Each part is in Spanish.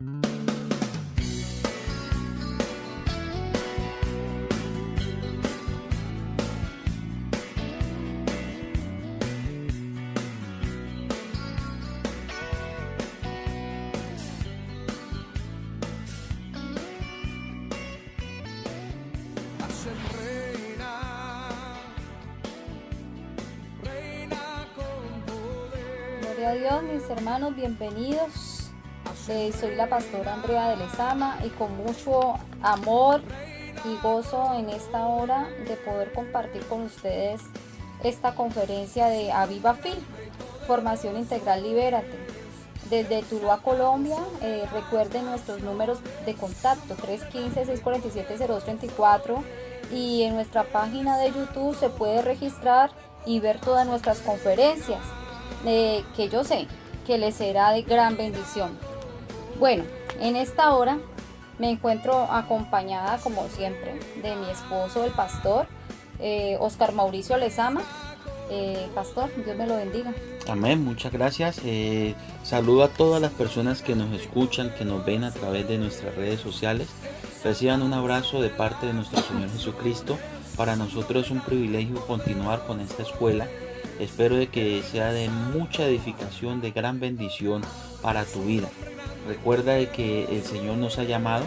Gloria a Dios, mis hermanos, bienvenidos. Soy la pastora Andrea de Lezama y con mucho amor y gozo en esta hora de poder compartir con ustedes esta conferencia de Aviva Fil, Formación Integral Libérate. Desde Tuluá, Colombia, recuerden nuestros números de contacto 315-647-0234 y en nuestra página de YouTube se puede registrar y ver todas nuestras conferencias, que yo sé que les será de gran bendición. Bueno, en esta hora me encuentro acompañada como siempre de mi esposo, el pastor Oscar Mauricio Lezama. Pastor, Dios me lo bendiga. Amén, muchas gracias. Saludo a todas las personas que nos escuchan, que nos ven a través de nuestras redes sociales. Reciban un abrazo de parte de nuestro Señor Jesucristo. Para nosotros es un privilegio continuar con esta escuela. Espero de que sea de mucha edificación, de gran bendición para tu vida. Recuerda de que el Señor nos ha llamado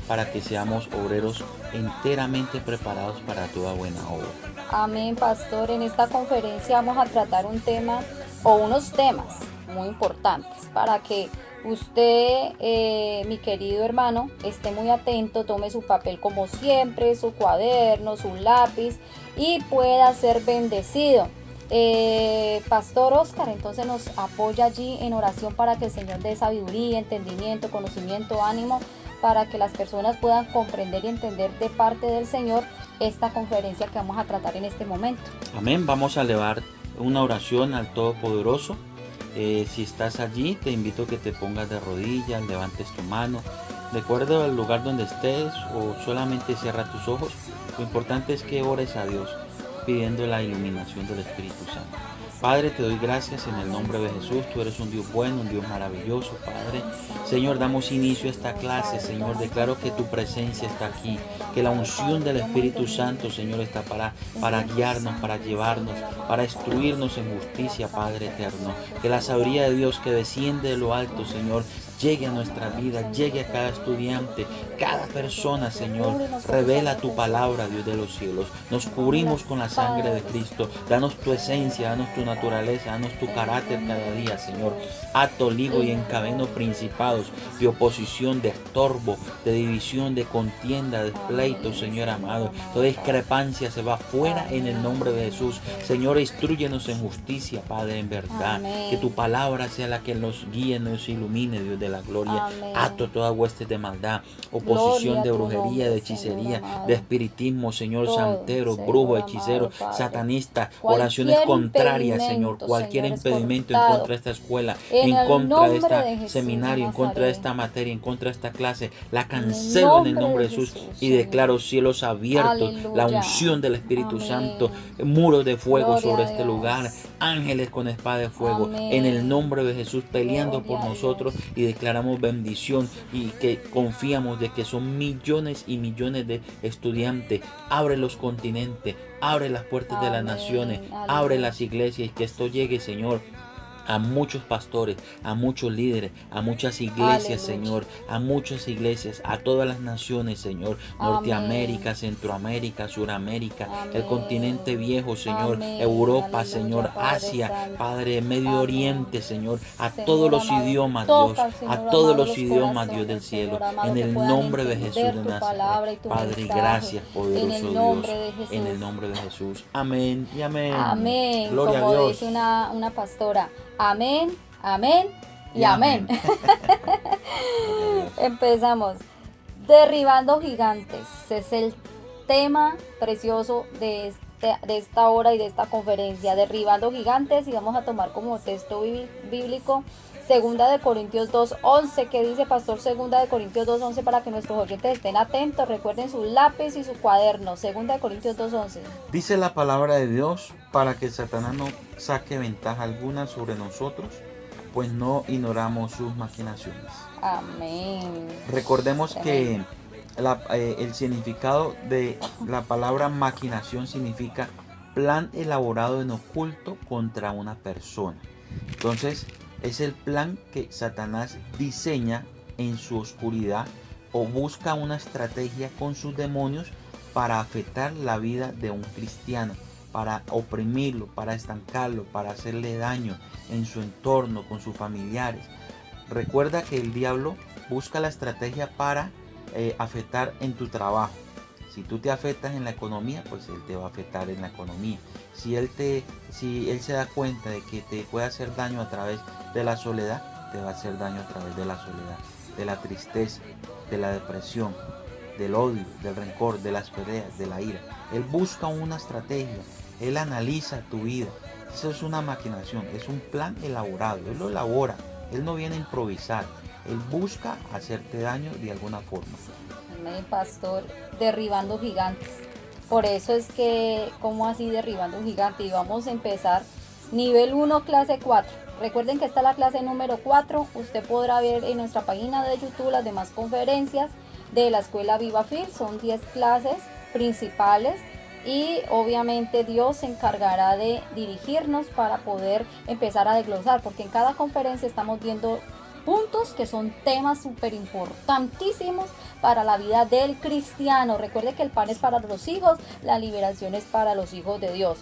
para que seamos obreros enteramente preparados para toda buena obra. Amén, pastor. En esta conferencia vamos a tratar un tema o unos temas muy importantes para que usted, mi querido hermano, esté muy atento, tome su papel como siempre, su cuaderno, su lápiz y pueda ser bendecido. Pastor Oscar, entonces nos apoya allí en oración para que el Señor dé sabiduría, entendimiento, conocimiento, ánimo, para que las personas puedan comprender y entender de parte del Señor esta conferencia que vamos a tratar en este momento. Amén, vamos a elevar una oración al Todopoderoso. Si estás allí, te invito a que te pongas de rodillas, levantes tu mano, de acuerdo al lugar donde estés o solamente cierra tus ojos. Lo importante es que ores a Dios, pidiendo la iluminación del Espíritu Santo. Padre, te doy gracias en el nombre de Jesús. Tú eres un Dios bueno, un Dios maravilloso, Padre. Señor, damos inicio a esta clase, Señor. Declaro que tu presencia está aquí, que la unción del Espíritu Santo, Señor, está para guiarnos, para llevarnos, para instruirnos en justicia, Padre eterno. Que la sabiduría de Dios que desciende de lo alto, Señor, llegue a nuestra vida, llegue a cada estudiante, cada persona, Señor. Revela tu palabra, Dios de los cielos. Nos cubrimos con la sangre de Cristo. Danos tu esencia, danos tu naturaleza, danos tu carácter cada día, Señor. Ato, ligo y encadeno principados de oposición, de estorbo, de división, de contienda, de pleito, Señor amado. Toda discrepancia se va fuera en el nombre de Jesús. Señor, instrúyenos en justicia, Padre, en verdad. Amén. Que tu palabra sea la que nos guíe, nos ilumine, Dios de la gloria. Amén. Ato toda hueste de maldad, oposición, de brujería, nombre, de hechicería, Señor, de espiritismo, Señor, todo, santero, Señor, brujo, amado, hechicero, Padre. satanista, Cualquier oraciones contrarias, Señor, impedimento, cualquier Señor, es impedimento en cortado. contra de esta escuela, En en el contra de nombre este de Jesús seminario, de en contra de Nazaret. esta materia, en contra de esta clase, la cancelo en el nombre de Jesús y Señor. declaro cielos abiertos, Aleluya. la unción del Espíritu Amén. Santo, muros de fuego Gloria sobre a este Dios. lugar, ángeles con espada de fuego, Amén. en el nombre de Jesús, peleando Gloria por a nosotros Dios. y declaramos bendición y que confiamos de que son millones y millones de estudiantes. Abre los continentes, abre las puertas de las Amén. naciones, Aleluya. abre las iglesias y que esto llegue, Señor, a muchos pastores, a muchos líderes, a muchas iglesias, Aleluya. Señor, a muchas iglesias, a todas las naciones, Señor, Norteamérica, Amén. Centroamérica, Suramérica, el Amén. continente viejo, Señor, Amén. Europa, Aleluya, Señor, Padre Asia, Santo. Padre, Medio Amén. Oriente, Señor, a Señor todos los amado, idiomas, Dios, toca, a Señor todos amado, los idiomas, Dios del corazones, cielo, Señor amado, en que el puedan nombre de Jesús entender de tu Nazaret. palabra y tu Padre, mensaje. gracias, En poderoso el nombre Dios, de Jesús. en el nombre de Jesús. Amén y amén. Amén. Gloria Como a Dios. dice una pastora. Amén, amén y Y amén. amén. Empezamos. Derribando gigantes. Es el tema precioso de esta hora y de esta conferencia. Derribando gigantes, y vamos a tomar como texto bíblico Segunda de Corintios 2:11. ¿Qué dice, pastor? Segunda de Corintios 2:11, para que nuestros oyentes estén atentos. Recuerden su lápiz y su cuaderno. Segunda de Corintios 2:11. Dice la palabra de Dios: para que Satanás no saque ventaja alguna sobre nosotros, pues no ignoramos sus maquinaciones. Amén. Recordemos que Tremendo. el significado de la palabra maquinación significa plan elaborado en oculto contra una persona. Entonces, es el plan que Satanás diseña en su oscuridad o busca una estrategia con sus demonios para afectar la vida de un cristiano, para oprimirlo, para estancarlo, para hacerle daño en su entorno, con sus familiares. Recuerda que el diablo busca la estrategia para afectar en tu trabajo. Si tú te afectas en la economía, pues él te va a afectar en la economía. Si él se da cuenta de que te puede hacer daño a través de la soledad, te va a hacer daño a través de la soledad, de la tristeza, de la depresión, del odio, del rencor, de las peleas, de la ira. Él busca una estrategia, él analiza tu vida. Eso es una maquinación, es un plan elaborado, él lo elabora, él no viene a improvisar, él busca hacerte daño de alguna forma. Amén, pastor, derribando gigantes. Por eso es que, ¿cómo así derribando un gigante? Y vamos a empezar nivel 1, clase 4. Recuerden que esta es la clase número 4. Usted podrá ver en nuestra página de YouTube las demás conferencias de la escuela Viva Fiel. Son 10 clases principales y obviamente Dios se encargará de dirigirnos para poder empezar a desglosar, porque en cada conferencia estamos viendo puntos que son temas súper importantísimos para la vida del cristiano. Recuerde que el pan es para los hijos, la liberación es para los hijos de Dios.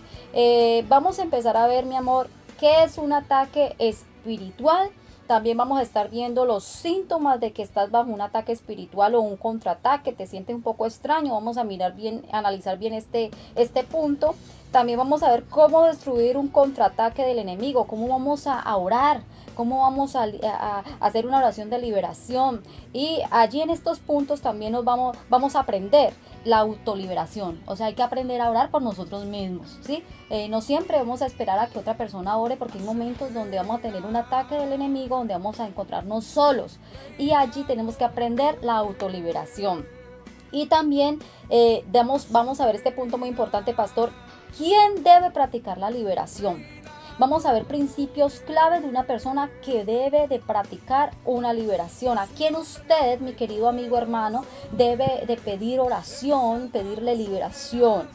Vamos a empezar a ver, mi amor, qué es un ataque espiritual. También vamos a estar viendo los síntomas de que estás bajo un ataque espiritual o un contraataque, te sientes un poco extraño. Vamos a mirar bien, analizar bien este punto. También vamos a ver cómo destruir un contraataque del enemigo, cómo vamos a orar, cómo vamos a hacer una oración de liberación. Y allí en estos puntos también vamos a aprender la autoliberación. O sea, hay que aprender a orar por nosotros mismos, ¿sí? No siempre vamos a esperar a que otra persona ore, porque hay momentos donde vamos a tener un ataque del enemigo, donde vamos a encontrarnos solos. Y allí tenemos que aprender la autoliberación. Y también vamos a ver este punto muy importante, pastor. ¿Quién debe practicar la liberación? Vamos a ver principios clave de una persona que debe de practicar una liberación. ¿A quién usted, mi querido amigo hermano, debe de pedir oración, pedirle liberación?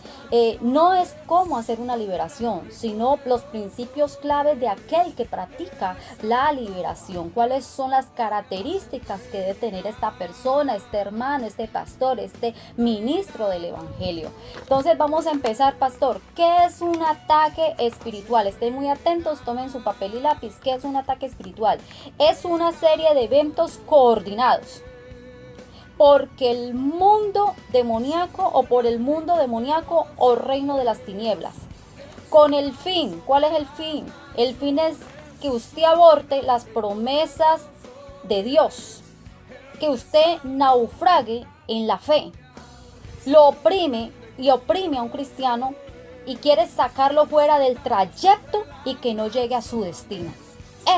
No es cómo hacer una liberación, sino los principios claves de aquel que practica la liberación. ¿Cuáles son las características que debe tener esta persona, este hermano, este pastor, este ministro del evangelio? Entonces vamos a empezar, pastor. ¿Qué es un ataque espiritual? Estén muy atentos, tomen su papel y lápiz. ¿Qué es un ataque espiritual? Es una serie de eventos coordinados porque el mundo demoníaco o por el mundo demoníaco o reino de las tinieblas. Con el fin, ¿cuál es el fin? El fin es que usted aborte las promesas de Dios, que usted naufrague en la fe, lo oprime y oprime a un cristiano y quiere sacarlo fuera del trayecto y que no llegue a su destino.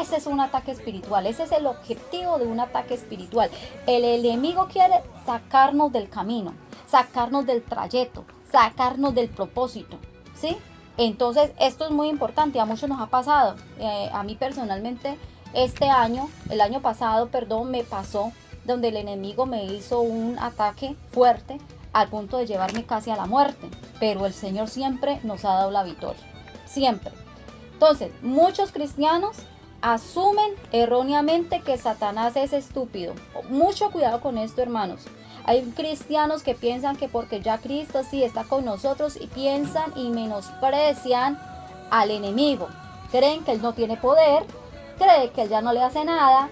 Ese es un ataque espiritual, ese es el objetivo de un ataque espiritual. El enemigo quiere sacarnos del camino, sacarnos del trayecto, sacarnos del propósito, ¿sí? Entonces esto es muy importante, a muchos nos ha pasado. A mí personalmente el año pasado, me pasó donde el enemigo me hizo un ataque fuerte al punto de llevarme casi a la muerte, pero el Señor siempre nos ha dado la victoria, siempre. Entonces, muchos cristianos asumen erróneamente que Satanás es estúpido. Mucho cuidado con esto, hermanos. Hay cristianos que piensan que porque ya Cristo sí está con nosotros y piensan y menosprecian al enemigo. Creen que él no tiene poder, creen que él ya no le hace nada,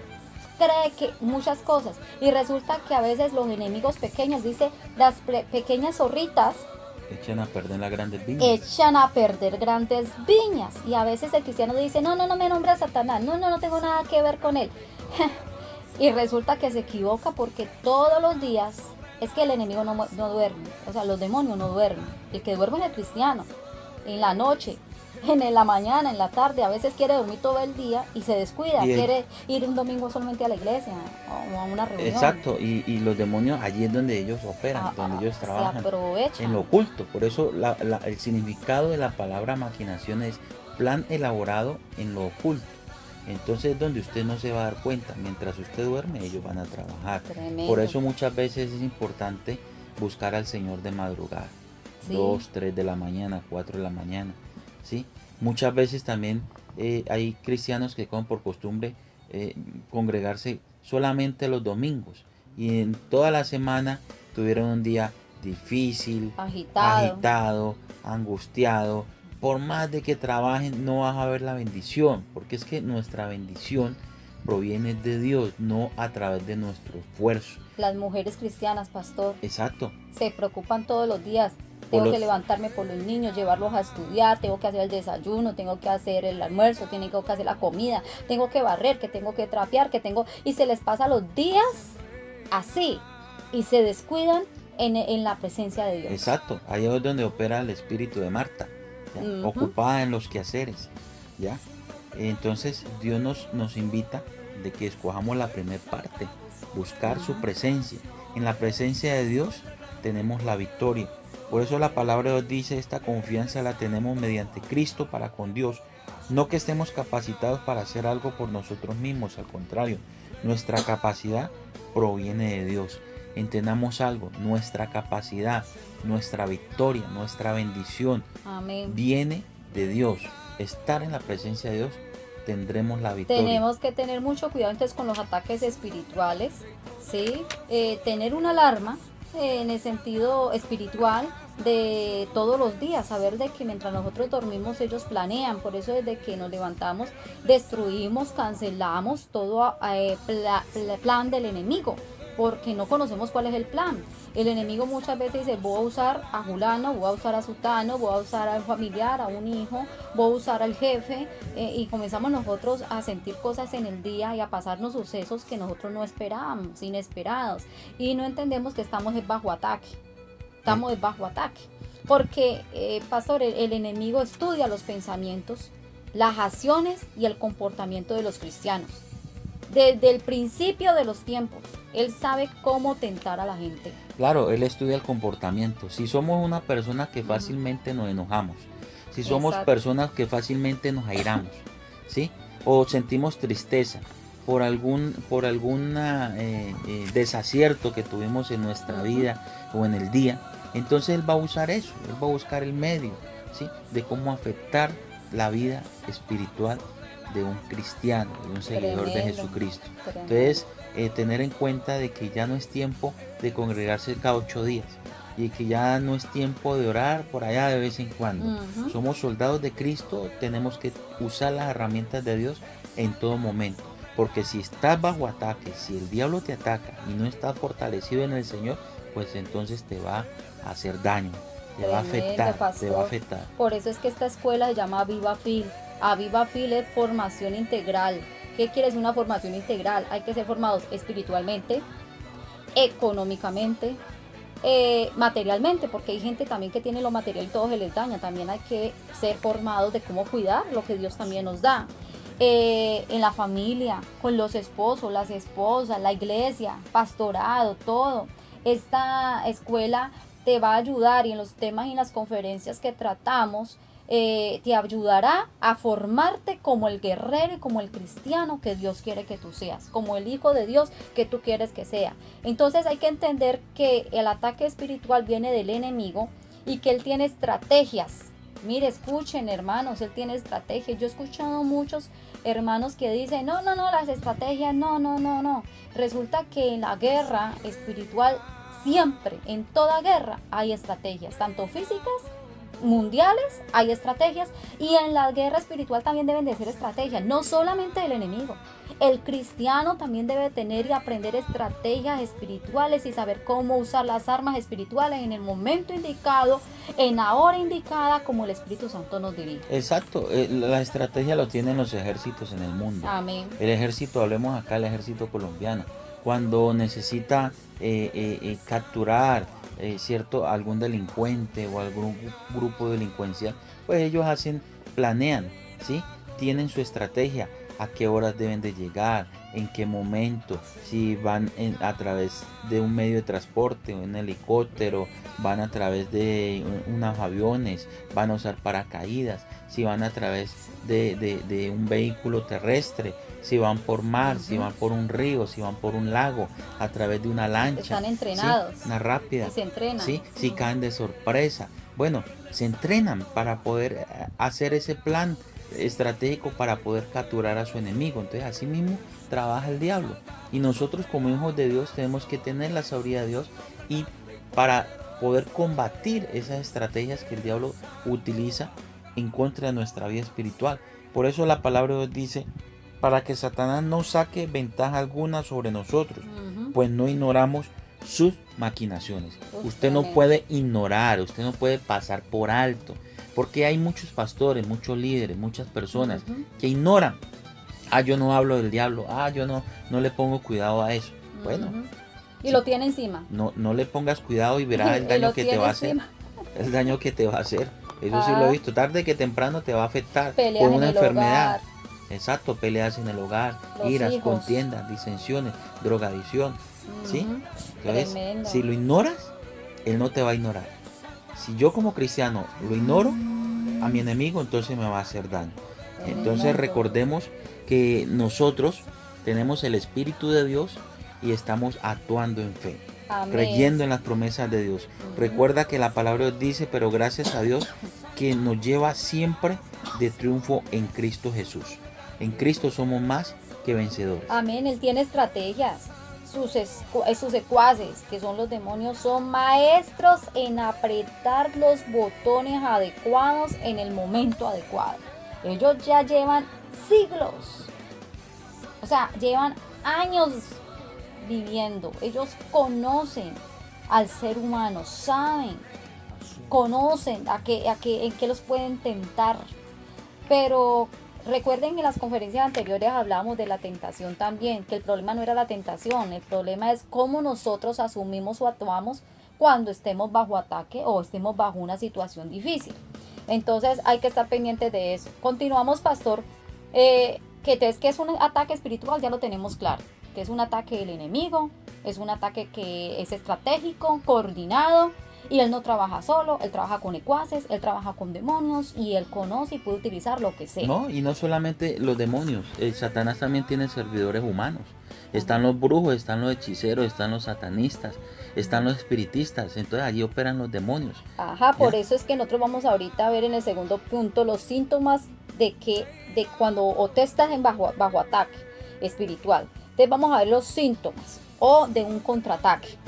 cree que muchas cosas. Y resulta que a veces los enemigos pequeños, dice, las pequeñas zorritas echan a perder las grandes viñas. Echan a perder grandes viñas. Y a veces el cristiano dice, no me nombres a Satanás, no tengo nada que ver con él. Y resulta que se equivoca, porque todos los días es que el enemigo no duerme. O sea, los demonios no duermen. El que duerme es el cristiano. En la noche, en la mañana, en la tarde, a veces quiere dormir todo el día y se descuida, quiere ir un domingo solamente a la iglesia o a una reunión. Exacto, y los demonios allí es donde ellos operan, donde ellos trabajan, se aprovechan. En lo oculto. Por eso el significado de la palabra maquinación es plan elaborado en lo oculto. Entonces es donde usted no se va a dar cuenta. Mientras usted duerme, ellos van a trabajar. Tremendo. Por eso muchas veces es importante buscar al Señor de madrugada. Sí. 2, 3 de la mañana, 4 de la mañana. ¿Sí? Muchas veces también hay cristianos que cogen por costumbre congregarse solamente los domingos. Y en toda la semana tuvieron un día difícil, agitado, angustiado. Por más de que trabajen, no vas a ver la bendición, porque es que nuestra bendición proviene de Dios, no a través de nuestro esfuerzo. Las mujeres cristianas, pastor, Exacto. se preocupan todos los días. Tengo que levantarme por los niños, llevarlos a estudiar, tengo que hacer el desayuno, tengo que hacer el almuerzo, tengo que hacer la comida, tengo que barrer, que tengo que trapear, y se les pasa los días así y se descuidan en la presencia de Dios. Exacto, ahí es donde opera el espíritu de Marta, ¿ya? Ocupada en los quehaceres, ¿ya? Entonces Dios nos invita de que escojamos la primera parte, buscar su presencia. En la presencia de Dios tenemos la victoria. Por eso la palabra de Dios dice, esta confianza la tenemos mediante Cristo para con Dios. No que estemos capacitados para hacer algo por nosotros mismos, al contrario, nuestra capacidad proviene de Dios. Entendamos algo, nuestra capacidad, nuestra victoria, nuestra bendición, amén, viene de Dios. Estar en la presencia de Dios, tendremos la victoria. Tenemos que tener mucho cuidado entonces con los ataques espirituales, ¿sí? Tener una alarma en el sentido espiritual de todos los días, saber de que mientras nosotros dormimos ellos planean. Por eso desde que nos levantamos destruimos, cancelamos todo plan del enemigo, porque no conocemos cuál es el plan. El enemigo muchas veces dice, voy a usar a fulano, voy a usar a sutano, voy a usar a un familiar, a un hijo, voy a usar al jefe, y comenzamos nosotros a sentir cosas en el día y a pasarnos sucesos que nosotros no esperábamos, inesperados, y no entendemos que estamos bajo ataque. Estamos bajo ataque, porque pastor, el enemigo estudia los pensamientos, las acciones y el comportamiento de los cristianos. Desde el principio de los tiempos, él sabe cómo tentar a la gente. Claro, él estudia el comportamiento. Si somos una persona que fácilmente nos enojamos, si somos personas que fácilmente nos airamos, ¿sí? O sentimos tristeza por algún desacierto que tuvimos en nuestra vida o en el día, entonces él va a usar eso, él va a buscar el medio, ¿sí? De cómo afectar la vida espiritual de un cristiano, de un seguidor de Jesucristo. Entonces, tener en cuenta de que ya no es tiempo de congregarse cada 8 días y que ya no es tiempo de orar por allá de vez en cuando. Somos soldados de Cristo, tenemos que usar las herramientas de Dios en todo momento, porque si estás bajo ataque, si el diablo te ataca y no estás fortalecido en el Señor, pues entonces te va a hacer daño, te va a afectar, te va a afectar. Por eso es que esta escuela se llama Viva Fil. A Viva Fil es formación integral. ¿Qué quiere decir una formación integral? Hay que ser formados espiritualmente, económicamente, materialmente, porque hay gente también que tiene lo material y todo se les daña. También hay que ser formados de cómo cuidar lo que Dios también nos da. En la familia, con los esposos, las esposas, la iglesia, pastorado, todo. Esta escuela te va a ayudar, y en los temas y en las conferencias que tratamos, te ayudará a formarte como el guerrero y como el cristiano que Dios quiere que tú seas, como el hijo de Dios que tú quieres que sea. Entonces hay que entender que el ataque espiritual viene del enemigo y que él tiene estrategias. Mire, escuchen, hermanos, él tiene estrategias. Yo he escuchado muchos hermanos que dicen, no, las estrategias, no. Resulta que en la guerra espiritual siempre, en toda guerra, hay estrategias, tanto físicas, mundiales, hay estrategias, y en la guerra espiritual también deben de ser estrategias, no solamente del enemigo. El cristiano también debe tener y aprender estrategias espirituales y saber cómo usar las armas espirituales en el momento indicado, en la hora indicada, como el Espíritu Santo nos dirige. Exacto, la estrategia lo tienen los ejércitos en el mundo. Amén. El ejército, hablemos acá, el ejército colombiano, cuando necesita capturar algún delincuente o algún grupo delincuencial, pues ellos planean, ¿sí? Tienen su estrategia, a qué horas deben de llegar, en qué momento, si van a través de un medio de transporte, un helicóptero, van a través de unos aviones, van a usar paracaídas, si van a través de un vehículo terrestre, si van por mar, si van por un río, si van por un lago, a través de una lancha. Están entrenados. ¿Sí? Una rápida. Y se entrenan. ¿Sí? Si caen de sorpresa. Bueno, se entrenan para poder hacer ese plan estratégico para poder capturar a su enemigo. Entonces así mismo trabaja el diablo. Y nosotros como hijos de Dios tenemos que tener la sabiduría de Dios y para poder combatir esas estrategias que el diablo utiliza en contra de nuestra vida espiritual. Por eso la palabra de Dios dice, para que Satanás no saque ventaja alguna sobre nosotros, pues no ignoramos sus maquinaciones. Usted no puede ignorar, usted no puede pasar por alto, porque hay muchos pastores, muchos líderes, muchas personas que ignoran. Yo no hablo del diablo, yo no le pongo cuidado a eso. Bueno. Y lo tiene encima. No le pongas cuidado y verás el daño que te va a hacer. El daño que te va a hacer. Eso sí lo he visto. Tarde que temprano te va a afectar por una enfermedad. Hogar. Exacto, peleas en el hogar, iras, contiendas, disensiones, drogadicción. ¿Sí? Entonces, si lo ignoras, él no te va a ignorar. Si yo como cristiano lo ignoro a mi enemigo, entonces me va a hacer daño. Entonces recordemos que nosotros tenemos el Espíritu de Dios y estamos actuando en fe. Amén. Creyendo en las promesas de Dios. Recuerda que la palabra de Dios dice, pero gracias a Dios que nos lleva siempre de triunfo en Cristo Jesús. En Cristo somos más que vencedores. Amén, Él tiene estrategias. Sus secuaces, que son los demonios, son maestros en apretar los botones adecuados en el momento adecuado. Ellos ya llevan siglos, o sea, llevan años viviendo. Ellos conocen al ser humano, saben, conocen en qué los pueden tentar. Pero recuerden que en las conferencias anteriores hablábamos de la tentación también, que el problema no era la tentación, el problema es cómo nosotros asumimos o actuamos cuando estemos bajo ataque o estemos bajo una situación difícil. Entonces hay que estar pendientes de eso. Continuamos, pastor, que es un ataque espiritual, ya lo tenemos claro, que es un ataque del enemigo, es un ataque que es estratégico, coordinado. Y él no trabaja solo, él trabaja con secuaces, él trabaja con demonios y él conoce y puede utilizar lo que sea. No, y no solamente los demonios, Satanás también tiene servidores humanos. Están los brujos, están los hechiceros, están los satanistas, están los espiritistas, entonces allí operan los demonios. Por eso es que nosotros vamos ahorita a ver en el segundo punto los síntomas de cuando te estás bajo ataque espiritual. Entonces vamos a ver los síntomas o de un contraataque.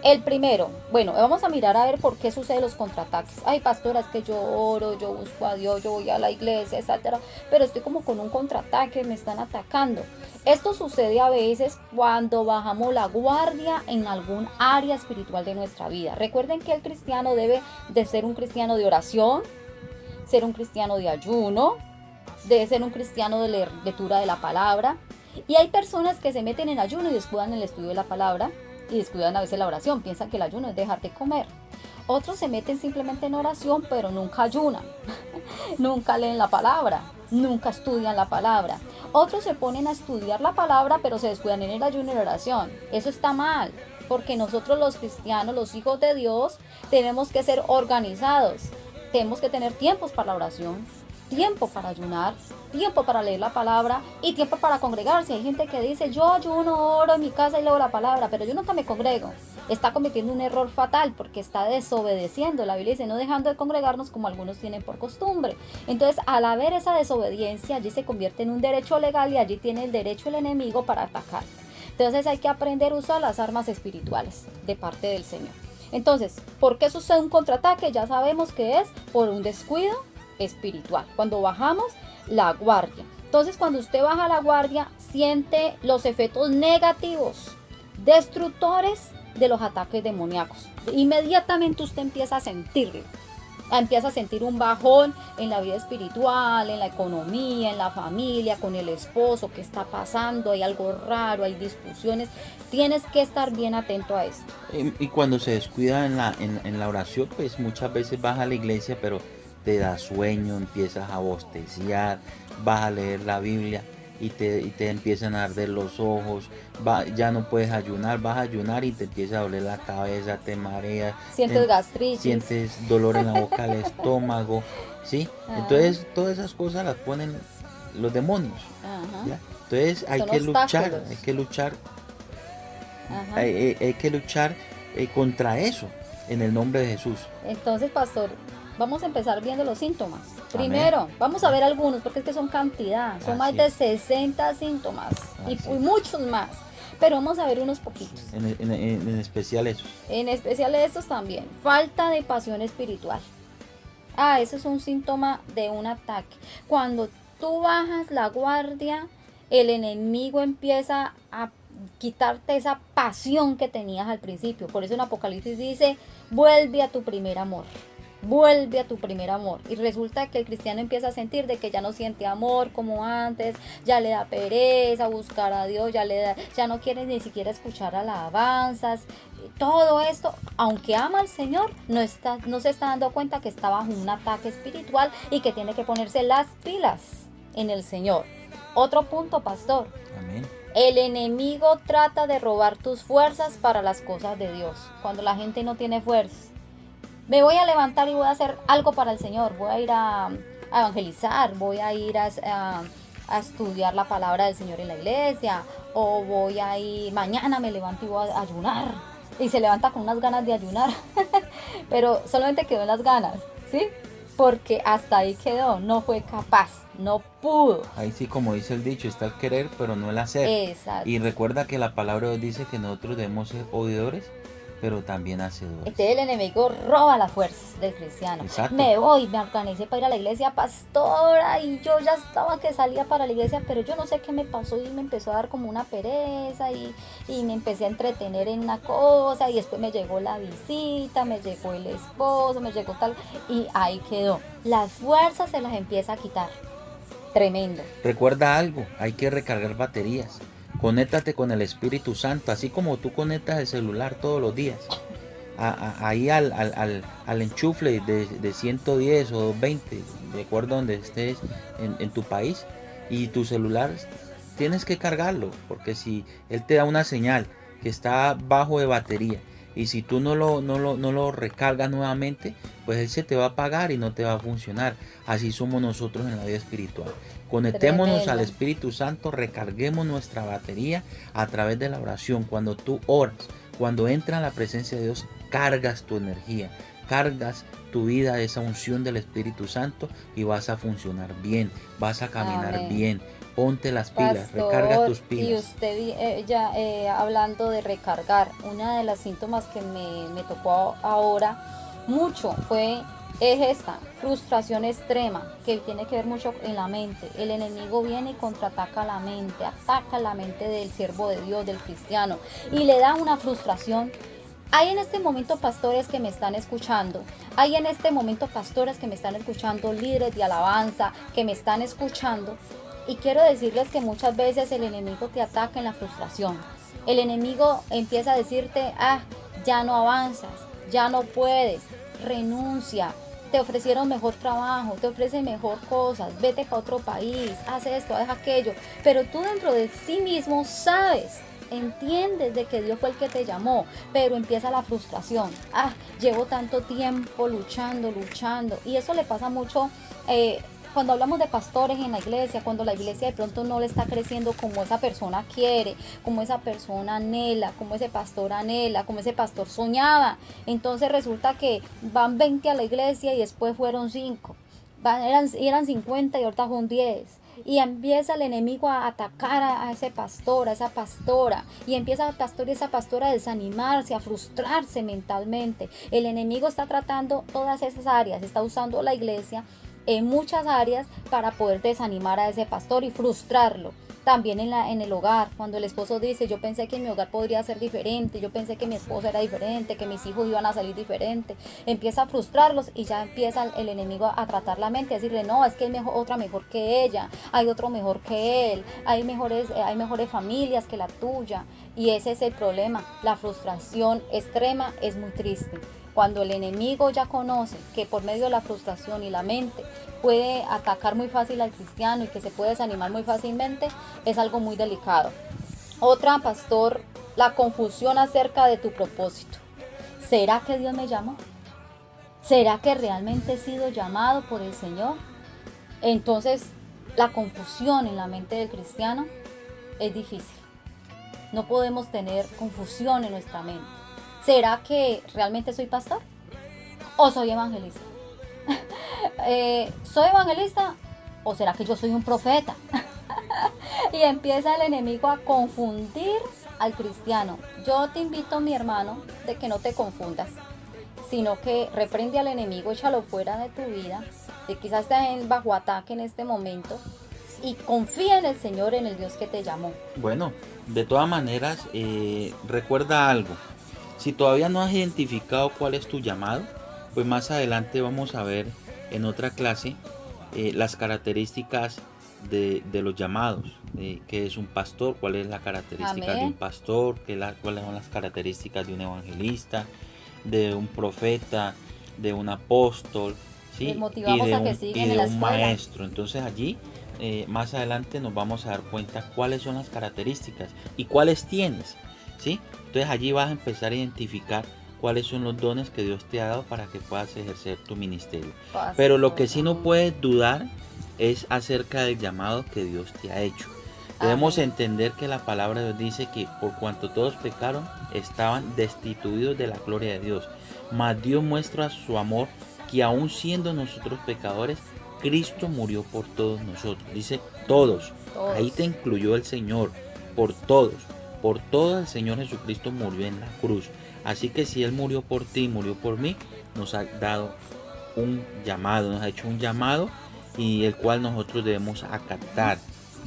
El primero, vamos a mirar a ver por qué suceden los contraataques. Ay, pastora, es que yo oro, yo busco a Dios, yo voy a la iglesia, etcétera, pero estoy como con un contraataque, me están atacando. Esto sucede a veces cuando bajamos la guardia en algún área espiritual de nuestra vida. Recuerden que el cristiano debe de ser un cristiano de oración, ser un cristiano de ayuno, debe ser un cristiano de lectura de la palabra. Y hay personas que se meten en ayuno y descuidan el estudio de la palabra. Y descuidan a veces la oración, piensan que el ayuno es dejar de comer. Otros se meten simplemente en oración, pero nunca ayunan, nunca leen la palabra, nunca estudian la palabra. Otros se ponen a estudiar la palabra, pero se descuidan en el ayuno y la oración. Eso está mal, porque nosotros los cristianos, los hijos de Dios, tenemos que ser organizados. Tenemos que tener tiempos para la oración, tiempo para ayunar, tiempo para leer la palabra y tiempo para congregarse. Hay gente que dice, yo ayuno, oro en mi casa y leo la palabra, pero yo nunca me congrego. Está cometiendo un error fatal porque está desobedeciendo. La Biblia dice, no dejando de congregarnos como algunos tienen por costumbre. Entonces, al haber esa desobediencia, allí se convierte en un derecho legal y allí tiene el derecho el enemigo para atacar. Entonces, hay que aprender a usar las armas espirituales de parte del Señor. Entonces, ¿por qué sucede un contraataque? Ya sabemos que es por un descuido espiritual, cuando bajamos la guardia. Entonces, cuando usted baja la guardia, siente los efectos negativos, destructores de los ataques demoníacos. Inmediatamente usted empieza a sentirlo. Empieza a sentir un bajón en la vida espiritual, en la economía, en la familia, con el esposo. ¿Qué está pasando? Hay algo raro, hay discusiones. Tienes que estar bien atento a esto. Y cuando se descuida en la oración, pues muchas veces vas a la iglesia, pero te da sueño, empiezas a bosteciar, vas a leer la Biblia y te empiezan a arder los ojos, ya no puedes ayunar, vas a ayunar y te empieza a doler la cabeza, te mareas, Sientes gastritis. sientes dolor en la boca del estómago, ¿sí? Entonces todas esas cosas las ponen los demonios, ¿ya? Entonces hay que luchar contra eso en el nombre de Jesús. Entonces, pastor, vamos a empezar viendo los síntomas. Primero, vamos a ver algunos, porque es que son cantidad, son más de 60 síntomas y muchos más, pero vamos a ver unos poquitos. En especial esos. En especial estos también. Falta de pasión espiritual. Eso es un síntoma de un ataque. Cuando tú bajas la guardia, el enemigo empieza a quitarte esa pasión que tenías al principio. Por eso en Apocalipsis dice, vuelve a tu primer amor. Vuelve a tu primer amor. Y resulta que el cristiano empieza a sentir de que ya no siente amor como antes, ya le da pereza buscar a Dios, ya no quiere ni siquiera escuchar alabanzas. Todo esto, aunque ama al Señor, no se está dando cuenta que está bajo un ataque espiritual y que tiene que ponerse las pilas en el Señor. Otro punto, pastor. Amén. El enemigo trata de robar tus fuerzas para las cosas de Dios. Cuando la gente no tiene fuerzas, me voy a levantar y voy a hacer algo para el Señor. Voy a ir a evangelizar, voy a ir a estudiar la palabra del Señor en la iglesia, o voy a ir, mañana me levanto y voy a ayunar. Y se levanta con unas ganas de ayunar, pero solamente quedó en las ganas, ¿sí? Porque hasta ahí quedó, no fue capaz, no pudo. Ahí sí, como dice el dicho, está el querer, pero no el hacer. Exacto. Y recuerda que la palabra de Dios dice que nosotros debemos ser oidores, pero también hacedores. Entonces el enemigo roba las fuerzas del cristiano. Exacto. Me organicé para ir a la iglesia, pastora, y yo ya estaba que salía para la iglesia, pero yo no sé qué me pasó y me empezó a dar como una pereza y me empecé a entretener en una cosa, y después me llegó la visita, me llegó el esposo, me llegó tal, y ahí quedó. Las fuerzas se las empieza a quitar. Tremendo. Recuerda algo, hay que recargar baterías. Conéctate con el Espíritu Santo, así como tú conectas el celular todos los días. Ahí al enchufle de 110 o 220, de acuerdo a donde estés en tu país. Y tu celular tienes que cargarlo, porque si él te da una señal que está bajo de batería, y si tú no lo recargas nuevamente, pues él se te va a apagar y no te va a funcionar. Así somos nosotros en la vida espiritual. Conectémonos al Espíritu Santo, recarguemos nuestra batería a través de la oración. Cuando tú oras, cuando entras en la presencia de Dios, cargas tu energía, cargas tu vida de esa unción del Espíritu Santo y vas a funcionar bien, vas a caminar bien. Ponte las pilas, pastor, recarga tus pilas. Y usted hablando de recargar, una de las síntomas que me tocó ahora mucho es esta frustración extrema, que tiene que ver mucho en la mente. El enemigo viene y contraataca la mente, ataca la mente del siervo de Dios, del cristiano, y le da una frustración. Hay en este momento pastores que me están escuchando, hay en este momento pastores que me están escuchando, líderes de alabanza que me están escuchando, y quiero decirles que muchas veces el enemigo te ataca en la frustración. El enemigo empieza a decirte, ya no avanzas, ya no puedes, renuncia, te ofrecieron mejor trabajo, te ofrecen mejor cosas, vete para otro país, haz esto, haz aquello, pero tú dentro de sí mismo sabes, entiendes de que Dios fue el que te llamó, pero empieza la frustración. Llevo tanto tiempo luchando, y eso le pasa mucho cuando hablamos de pastores en la iglesia, cuando la iglesia de pronto no le está creciendo como esa persona quiere, como esa persona anhela, como ese pastor anhela, como ese pastor soñaba. Entonces resulta que van 20 a la iglesia y después fueron 5. Eran 50 y ahorita son 10. Y empieza el enemigo a atacar a ese pastor, a esa pastora, y empieza el pastor y esa pastora a desanimarse, a frustrarse mentalmente. El enemigo está tratando todas esas áreas, está usando la iglesia en muchas áreas para poder desanimar a ese pastor y frustrarlo. También en el hogar, cuando el esposo dice, yo pensé que mi hogar podría ser diferente, yo pensé que mi esposa era diferente, que mis hijos iban a salir diferente, empieza a frustrarlos y ya empieza el enemigo a tratar la mente, a decirle, no, es que hay otra mejor que ella, hay otro mejor que él, hay mejores familias que la tuya. Y ese es el problema, la frustración extrema es muy triste. Cuando el enemigo ya conoce que por medio de la frustración y la mente puede atacar muy fácil al cristiano y que se puede desanimar muy fácilmente, es algo muy delicado. Otra, pastor, la confusión acerca de tu propósito. ¿Será que Dios me llamó? ¿Será que realmente he sido llamado por el Señor? Entonces, la confusión en la mente del cristiano es difícil. No podemos tener confusión en nuestra mente. ¿Será que realmente soy pastor? ¿O soy evangelista? ¿Soy evangelista? ¿O será que yo soy un profeta? Y empieza el enemigo a confundir al cristiano. Yo te invito, mi hermano, de que no te confundas, sino que reprende al enemigo, échalo fuera de tu vida, de quizás estés bajo ataque en este momento, y confía en el Señor, en el Dios que te llamó. Bueno, de todas maneras, recuerda algo. Si todavía no has identificado cuál es tu llamado, pues más adelante vamos a ver en otra clase las características de los llamados, qué es un pastor, cuál es la característica de un pastor, cuáles son las características de un evangelista, de un profeta, de un apóstol, ¿sí? y de un maestro. Entonces allí más adelante nos vamos a dar cuenta cuáles son las características y cuáles tienes, ¿sí? Entonces allí vas a empezar a identificar cuáles son los dones que Dios te ha dado para que puedas ejercer tu ministerio. Pero lo que sí no puedes dudar es acerca del llamado que Dios te ha hecho. Debemos entender que la palabra de Dios dice que por cuanto todos pecaron, estaban destituidos de la gloria de Dios. Mas Dios muestra su amor, que aun siendo nosotros pecadores, Cristo murió por todos nosotros. Dice todos. Ahí te incluyó el Señor. Por todos. Por todo el Señor Jesucristo murió en la cruz. Así que si Él murió por ti, murió por mí, nos ha dado un llamado, nos ha hecho un llamado y el cual nosotros debemos acatar,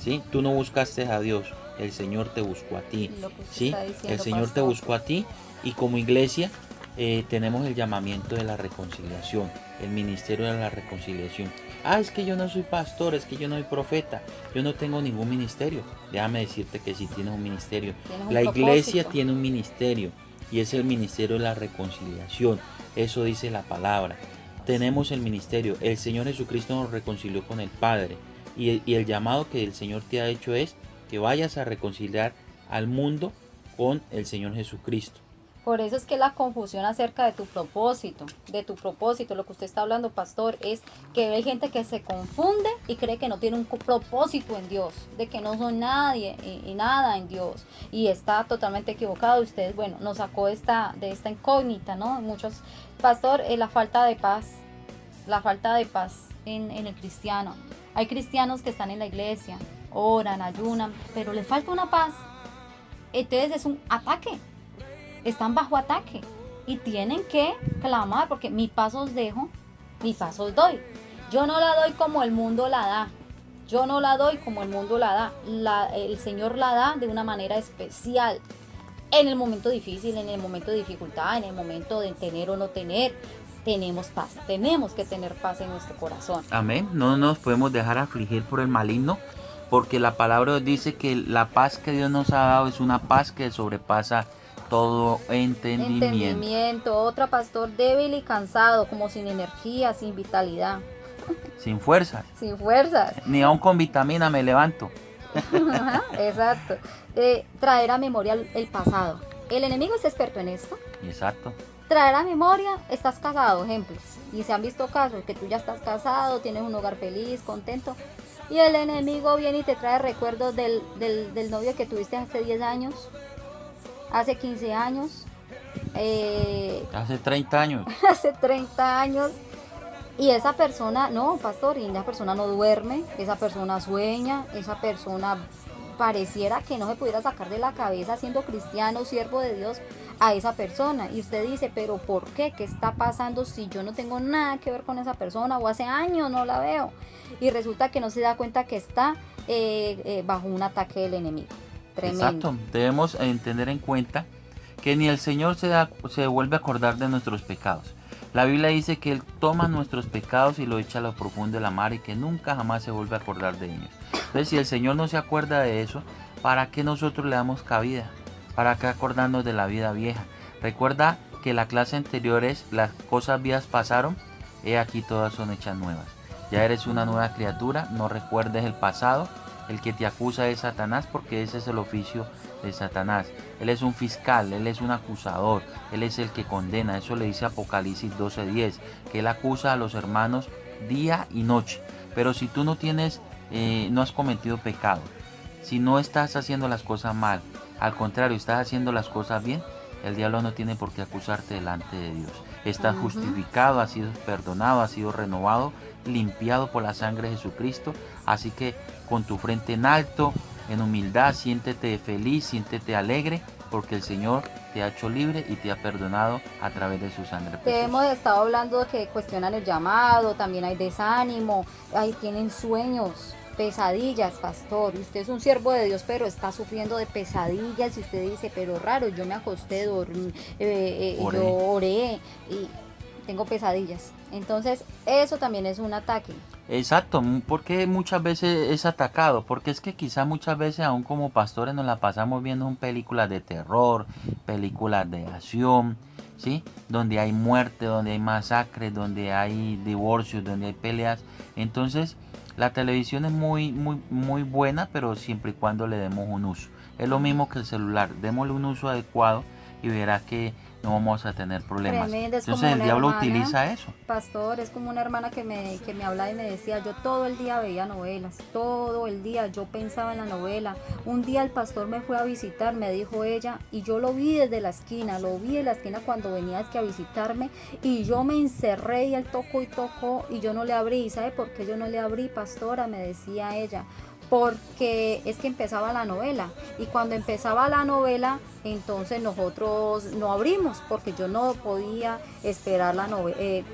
¿sí? Tú no buscaste a Dios, el Señor te buscó a ti, ¿sí? El Señor te buscó a ti y como iglesia tenemos el llamamiento de la reconciliación, el ministerio de la reconciliación. Es que yo no soy pastor, es que yo no soy profeta, yo no tengo ningún ministerio. Déjame decirte que sí tienes un ministerio. La iglesia tiene un ministerio y es el ministerio de la reconciliación. Eso dice la palabra. Tenemos el ministerio. El Señor Jesucristo nos reconcilió con el Padre. Y el llamado que el Señor te ha hecho es que vayas a reconciliar al mundo con el Señor Jesucristo. Por eso es que la confusión acerca de tu propósito, lo que usted está hablando, pastor, es que hay gente que se confunde y cree que no tiene un propósito en Dios, de que no son nadie y nada en Dios, y está totalmente equivocado. Usted, bueno, nos sacó de esta incógnita, ¿no? Muchos, pastor, la falta de paz en el cristiano. Hay cristianos que están en la iglesia, oran, ayunan, pero les falta una paz. Entonces es un ataque. Están bajo ataque y tienen que clamar, porque mi paz os dejo, mi paz os doy. Yo no la doy como el mundo la da. El Señor la da de una manera especial. En el momento difícil, en el momento de dificultad, en el momento de tener o no tener, tenemos paz. Tenemos que tener paz en nuestro corazón. Amén. No nos podemos dejar afligir por el maligno, porque la palabra dice que la paz que Dios nos ha dado es una paz que sobrepasa todo entendimiento. Otra, pastor, débil y cansado, como sin energía, sin vitalidad. Sin fuerzas. Ni aún con vitamina me levanto. Exacto. Traer a memoria el pasado. El enemigo es experto en esto. Exacto. Traer a memoria, estás casado, ejemplo. Y se han visto casos que tú ya estás casado, tienes un hogar feliz, contento. Y el enemigo viene y te trae recuerdos del novio que tuviste hace 10 años. Hace 15 años. Hace 30 años. Hace 30 años. Y esa persona, no, pastor, y esa persona no duerme, esa persona sueña, esa persona pareciera que no se pudiera sacar de la cabeza, siendo cristiano, siervo de Dios, a esa persona. Y usted dice, pero ¿por qué? ¿Qué está pasando si yo no tengo nada que ver con esa persona? O hace años no la veo. Y resulta que no se da cuenta que está bajo un ataque del enemigo. Tremendo. Exacto, debemos tener en cuenta que ni el Señor se vuelve a acordar de nuestros pecados. La Biblia dice que Él toma nuestros pecados y lo echa a lo profundo de la mar y que nunca jamás se vuelve a acordar de ellos. Entonces, si el Señor no se acuerda de eso, ¿para qué nosotros le damos cabida? ¿Para qué acordarnos de la vida vieja? Recuerda porque la clase anterior es las cosas viejas pasaron, he aquí todas son hechas nuevas. Ya eres una nueva criatura, no recuerdes el pasado. El que te acusa es Satanás, porque ese es el oficio de Satanás. Él es un fiscal, él es un acusador, él es el que condena. Eso le dice Apocalipsis 12:10, que él acusa a los hermanos día y noche. Pero si tú no tienes, no has cometido pecado, si no estás haciendo las cosas mal, al contrario, estás haciendo las cosas bien, el diablo no tiene por qué acusarte delante de Dios. Estás justificado, has sido perdonado, has sido renovado, limpiado por la sangre de Jesucristo. Así que con tu frente en alto, en humildad, siéntete feliz, siéntete alegre, porque el Señor te ha hecho libre y te ha perdonado a través de su sangre preciosa. Hemos estado hablando de que cuestionan el llamado, también hay desánimo, ahí tienen sueños, pesadillas, pastor. Usted es un siervo de Dios, pero está sufriendo de pesadillas y usted dice, pero raro, yo me acosté, dormí, yo oré y tengo pesadillas. Entonces, eso también es un ataque. Exacto, porque muchas veces es atacado, porque es que quizás muchas veces aún como pastores nos la pasamos viendo en películas de terror, películas de acción, ¿sí? Donde hay muerte, donde hay masacres, donde hay divorcios, donde hay peleas. Entonces, la televisión es muy buena, pero siempre y cuando le demos un uso. Es lo mismo que el celular, démosle un uso adecuado y verá que no vamos a tener problemas. Tremendo, entonces el diablo utiliza eso. Pastor, es como una hermana que me hablaba y me decía, yo todo el día veía novelas, todo el día yo pensaba en la novela. Un día el pastor me fue a visitar, me dijo ella, y yo lo vi desde la esquina, cuando venía a visitarme, y yo me encerré y él tocó y yo no le abrí. ¿Sabe por qué yo no le abrí, pastora? Me decía ella. Porque es que empezaba la novela, y cuando empezaba la novela entonces nosotros no abrimos, porque yo no podía esperar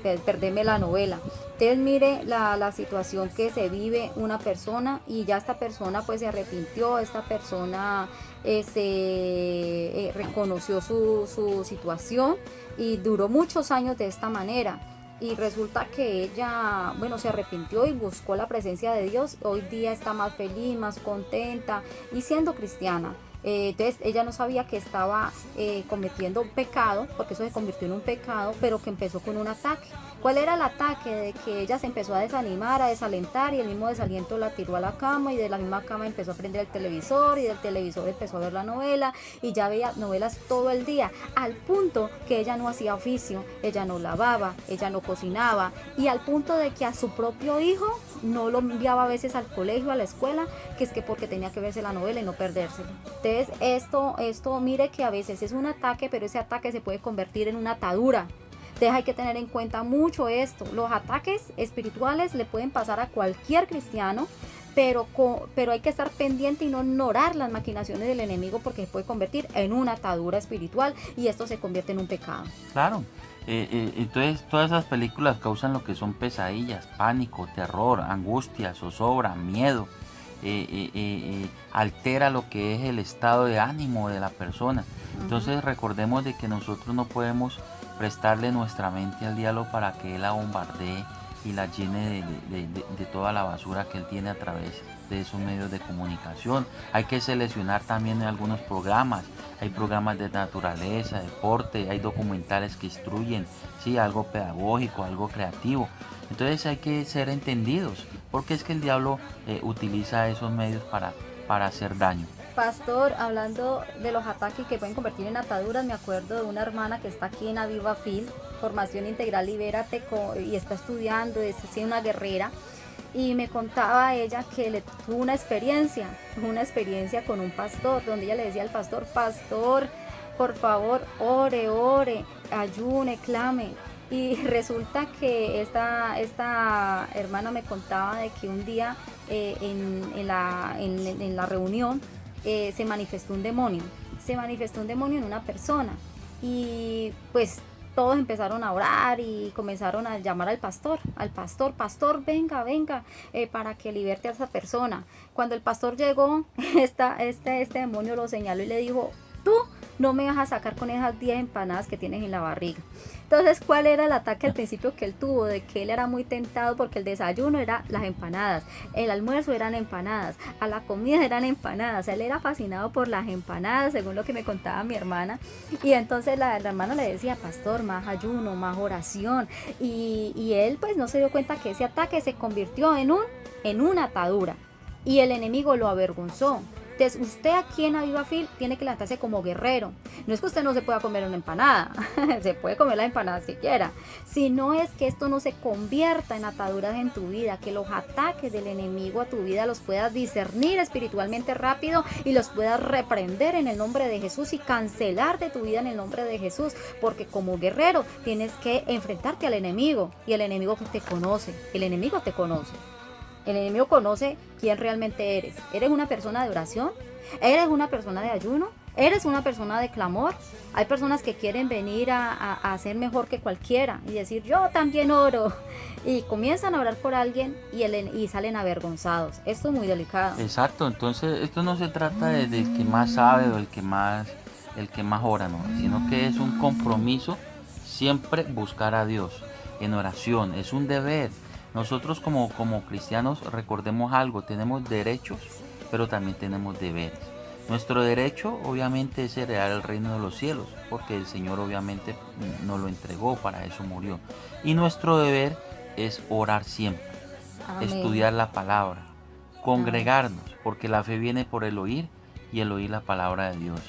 perderme la novela. Entonces mire la situación que se vive una persona, y ya esta persona pues se arrepintió, esta persona reconoció su situación, y duró muchos años de esta manera. Y resulta que ella, se arrepintió y buscó la presencia de Dios. Hoy día está más feliz, más contenta y siendo cristiana. Entonces ella no sabía que estaba cometiendo un pecado, porque eso se convirtió en un pecado, pero que empezó con un ataque. ¿Cuál era el ataque? De que ella se empezó a desanimar, a desalentar, y el mismo desaliento la tiró a la cama, y de la misma cama empezó a prender el televisor, y del televisor empezó a ver la novela, y ya veía novelas todo el día, al punto que ella no hacía oficio, ella no lavaba, ella no cocinaba, y al punto de que a su propio hijo no lo enviaba a veces al colegio, a la escuela, que es que porque tenía que verse la novela y no perdérsela. Entonces esto mire que a veces es un ataque, pero ese ataque se puede convertir en una atadura. Entonces hay que tener en cuenta mucho esto. Los ataques espirituales le pueden pasar a cualquier cristiano, pero hay que estar pendiente y no ignorar las maquinaciones del enemigo, porque se puede convertir en una atadura espiritual, y esto se convierte en un pecado. Claro. Entonces todas esas películas causan lo que son pesadillas, pánico, terror, angustia, zozobra, miedo. Altera lo que es el estado de ánimo de la persona. Entonces recordemos de que nosotros no podemos prestarle nuestra mente al diablo para que él la bombardee y la llene de toda la basura que él tiene a través de esos medios de comunicación. Hay que seleccionar también algunos programas. Hay programas de naturaleza, deporte, hay documentales que instruyen, ¿sí? Algo pedagógico, algo creativo. Entonces hay que ser entendidos, porque es que el diablo utiliza esos medios para hacer daño. Pastor, hablando de los ataques que pueden convertir en ataduras, me acuerdo de una hermana que está aquí en Aviva Field, Formación Integral Libérate, y está estudiando, es una guerrera, y me contaba ella que le tuvo una experiencia con un pastor, donde ella le decía al pastor, por favor, ore, ayune, clame. Y resulta que esta hermana me contaba de que un día en la reunión se manifestó un demonio en una persona, y pues todos empezaron a orar y comenzaron a llamar al pastor, venga, para que liberte a esa persona. Cuando el pastor llegó, este demonio lo señaló y le dijo, tú no me vas a sacar con esas 10 empanadas que tienes en la barriga. Entonces, ¿cuál era el ataque al principio que él tuvo? De que él era muy tentado porque el desayuno era las empanadas, el almuerzo eran empanadas, a la comida eran empanadas. Él era fascinado por las empanadas, según lo que me contaba mi hermana. Y entonces la hermana le decía, pastor, más ayuno, más oración. Y él pues no se dio cuenta que ese ataque se convirtió en una atadura. Y el enemigo lo avergonzó. Entonces, usted aquí en Aviva Fil tiene que levantarse como guerrero. No es que usted no se pueda comer una empanada, se puede comer las empanadas que quiera, sino es que esto no se convierta en ataduras en tu vida, que los ataques del enemigo a tu vida los puedas discernir espiritualmente rápido y los puedas reprender en el nombre de Jesús y cancelar de tu vida en el nombre de Jesús, porque como guerrero tienes que enfrentarte al enemigo, y el enemigo te conoce, el enemigo te conoce. El enemigo conoce quién realmente eres. ¿Eres una persona de oración? ¿Eres una persona de ayuno? ¿Eres una persona de clamor? Hay personas que quieren venir a ser mejor que cualquiera y decir, yo también oro. Y comienzan a orar por alguien y salen avergonzados. Esto es muy delicado. Exacto, entonces esto no se trata del que más sabe o el que más ora, no, sino que es un compromiso siempre buscar a Dios en oración, es un deber. Nosotros como cristianos recordemos algo, tenemos derechos, pero también tenemos deberes. Nuestro derecho obviamente es heredar el reino de los cielos, porque el Señor obviamente nos lo entregó, para eso murió. Y nuestro deber es orar siempre, Amén. Estudiar la palabra, congregarnos, porque la fe viene por el oír y el oír la palabra de Dios.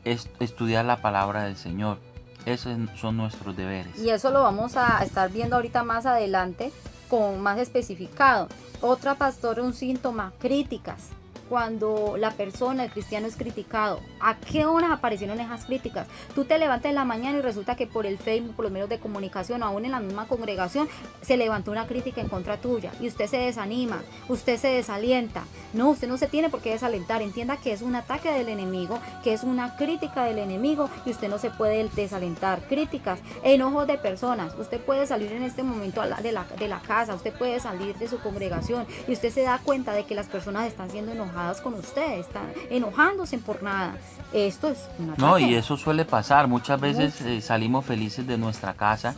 Estudiar la palabra del Señor, esos son nuestros deberes. Y eso lo vamos a estar viendo ahorita más adelante, con más especificado. Otra, pastor, un síntoma, críticas. Cuando la persona, el cristiano, es criticado, ¿a qué horas aparecieron esas críticas? Tú te levantas en la mañana y resulta que por el Facebook, por los medios de comunicación, aún en la misma congregación, se levantó una crítica en contra tuya y usted se desanima, usted se desalienta. No, usted no se tiene por qué desalentar. Entienda que es un ataque del enemigo, que es una crítica del enemigo y usted no se puede desalentar. Críticas, enojos de personas. Usted puede salir en este momento de la casa, usted puede salir de su congregación y usted se da cuenta de que las personas están siendo enojadas con ustedes, están enojándose por nada. Esto es un ataque. No, y eso suele pasar. Muchas veces salimos felices de nuestra casa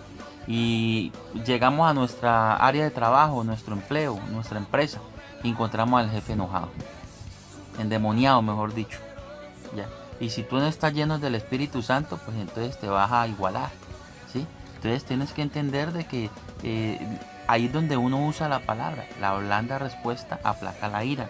y llegamos a nuestra área de trabajo, nuestro empleo, nuestra empresa, y encontramos al jefe enojado, endemoniado, mejor dicho. ¿Ya? Y si tú no estás lleno del Espíritu Santo, pues entonces te vas a igualar, ¿sí? Entonces tienes que entender de que ahí es donde uno usa la palabra. La blanda respuesta aplaca la ira.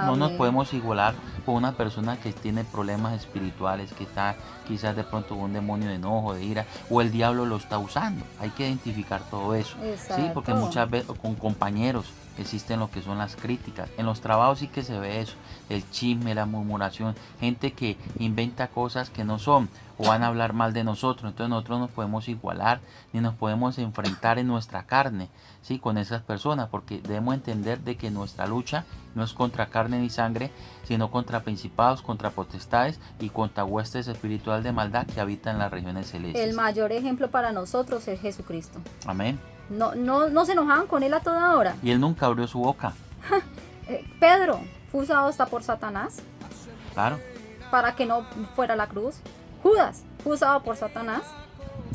No nos podemos igualar con una persona que tiene problemas espirituales, que está quizás de pronto con un demonio de enojo, de ira, o el diablo lo está usando. Hay que identificar todo eso. Exacto. ¿Sí? Porque muchas veces con compañeros existen lo que son las críticas. En los trabajos sí que se ve eso, el chisme, la murmuración, gente que inventa cosas que no son o van a hablar mal de nosotros. Entonces nosotros nos podemos igualar ni nos podemos enfrentar en nuestra carne, ¿sí? Con esas personas, porque debemos entender de que nuestra lucha no es contra carne ni sangre, sino contra principados, contra potestades y contra huestes espirituales de maldad que habitan en las regiones celestes. El mayor ejemplo para nosotros es Jesucristo. Amén. No se enojaban con él a toda hora. Y él nunca abrió su boca. Pedro fue usado hasta por Satanás. Claro. Para que no fuera a la cruz. Judas fue usado por Satanás.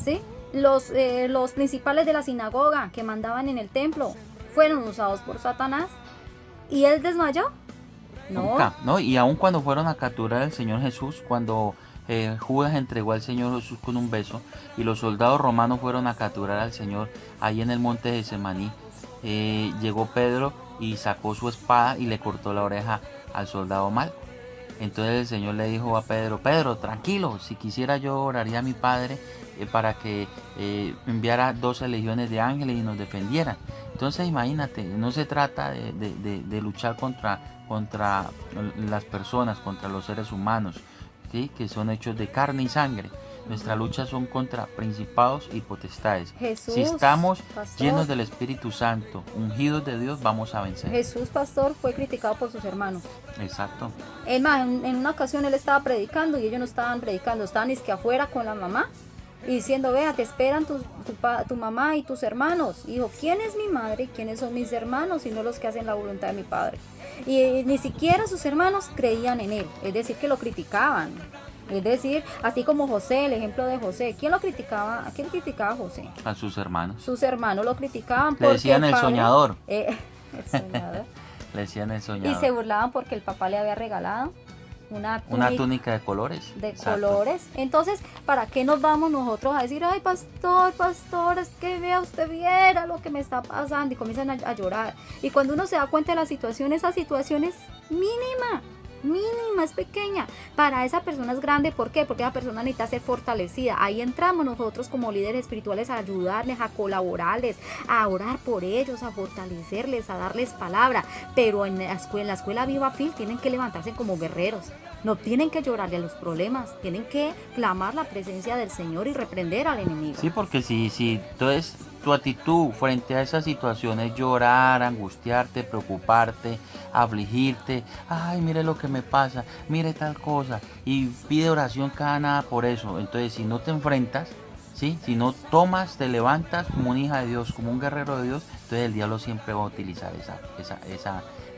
¿Sí? Los principales de la sinagoga que mandaban en el templo fueron usados por Satanás. ¿Y él desmayó? No. Nunca, ¿no? Y aun cuando fueron a capturar al Señor Jesús, cuando Judas entregó al Señor Jesús con un beso y los soldados romanos fueron a capturar al Señor ahí en el monte de Getsemaní, llegó Pedro y sacó su espada y le cortó la oreja al soldado Malco. Entonces el Señor le dijo a Pedro, Pedro, tranquilo, si quisiera yo oraría a mi Padre para que enviara 12 legiones de ángeles y nos defendieran. Entonces imagínate, no se trata de luchar contra las personas, contra los seres humanos, ¿sí? Que son hechos de carne y sangre. Nuestra lucha son contra principados y potestades. Jesús, si estamos pastor, llenos del Espíritu Santo, ungidos de Dios, vamos a vencer. Jesús, pastor, fue criticado por sus hermanos. Exacto. Es más, en una ocasión él estaba predicando y ellos no estaban predicando, estaban es que afuera con la mamá y diciendo, vea, te esperan tu mamá y tus hermanos. Y dijo, ¿quién es mi madre y quiénes son mis hermanos sino los que hacen la voluntad de mi Padre? Y ni siquiera sus hermanos creían en él, es decir, que lo criticaban. Es decir, así como José, el ejemplo de José. ¿Quién lo criticaba? ¿A quién criticaba a José? A sus hermanos. Sus hermanos lo criticaban Le porque decían el soñador. el soñador. Le decían el Y soñador. se burlaban porque el papá le había regalado Una túnica de colores. de Exacto. colores. Entonces, ¿para qué nos vamos nosotros a decir, ay, pastor, es que vea, usted viera lo que me está pasando? Y comienzan a llorar. Y cuando uno se da cuenta de la situación, esa situación es mínima, es pequeña. Para esa persona es grande. ¿Por qué? Porque esa persona necesita ser fortalecida. Ahí entramos nosotros como líderes espirituales a ayudarles, a colaborarles, a orar por ellos, a fortalecerles, a darles palabra. Pero en la escuela Viva Fiel tienen que levantarse como guerreros. No tienen que llorarle a los problemas, tienen que clamar la presencia del Señor y reprender al enemigo. Sí, porque si entonces tu actitud frente a esas situaciones es llorar, angustiarte, preocuparte, afligirte, ay, mire lo que me pasa, mire tal cosa, y pide oración cada nada por eso. Entonces, si no te enfrentas, ¿sí? Si no tomas, te levantas como una hija de Dios, como un guerrero de Dios, entonces el diablo siempre va a utilizar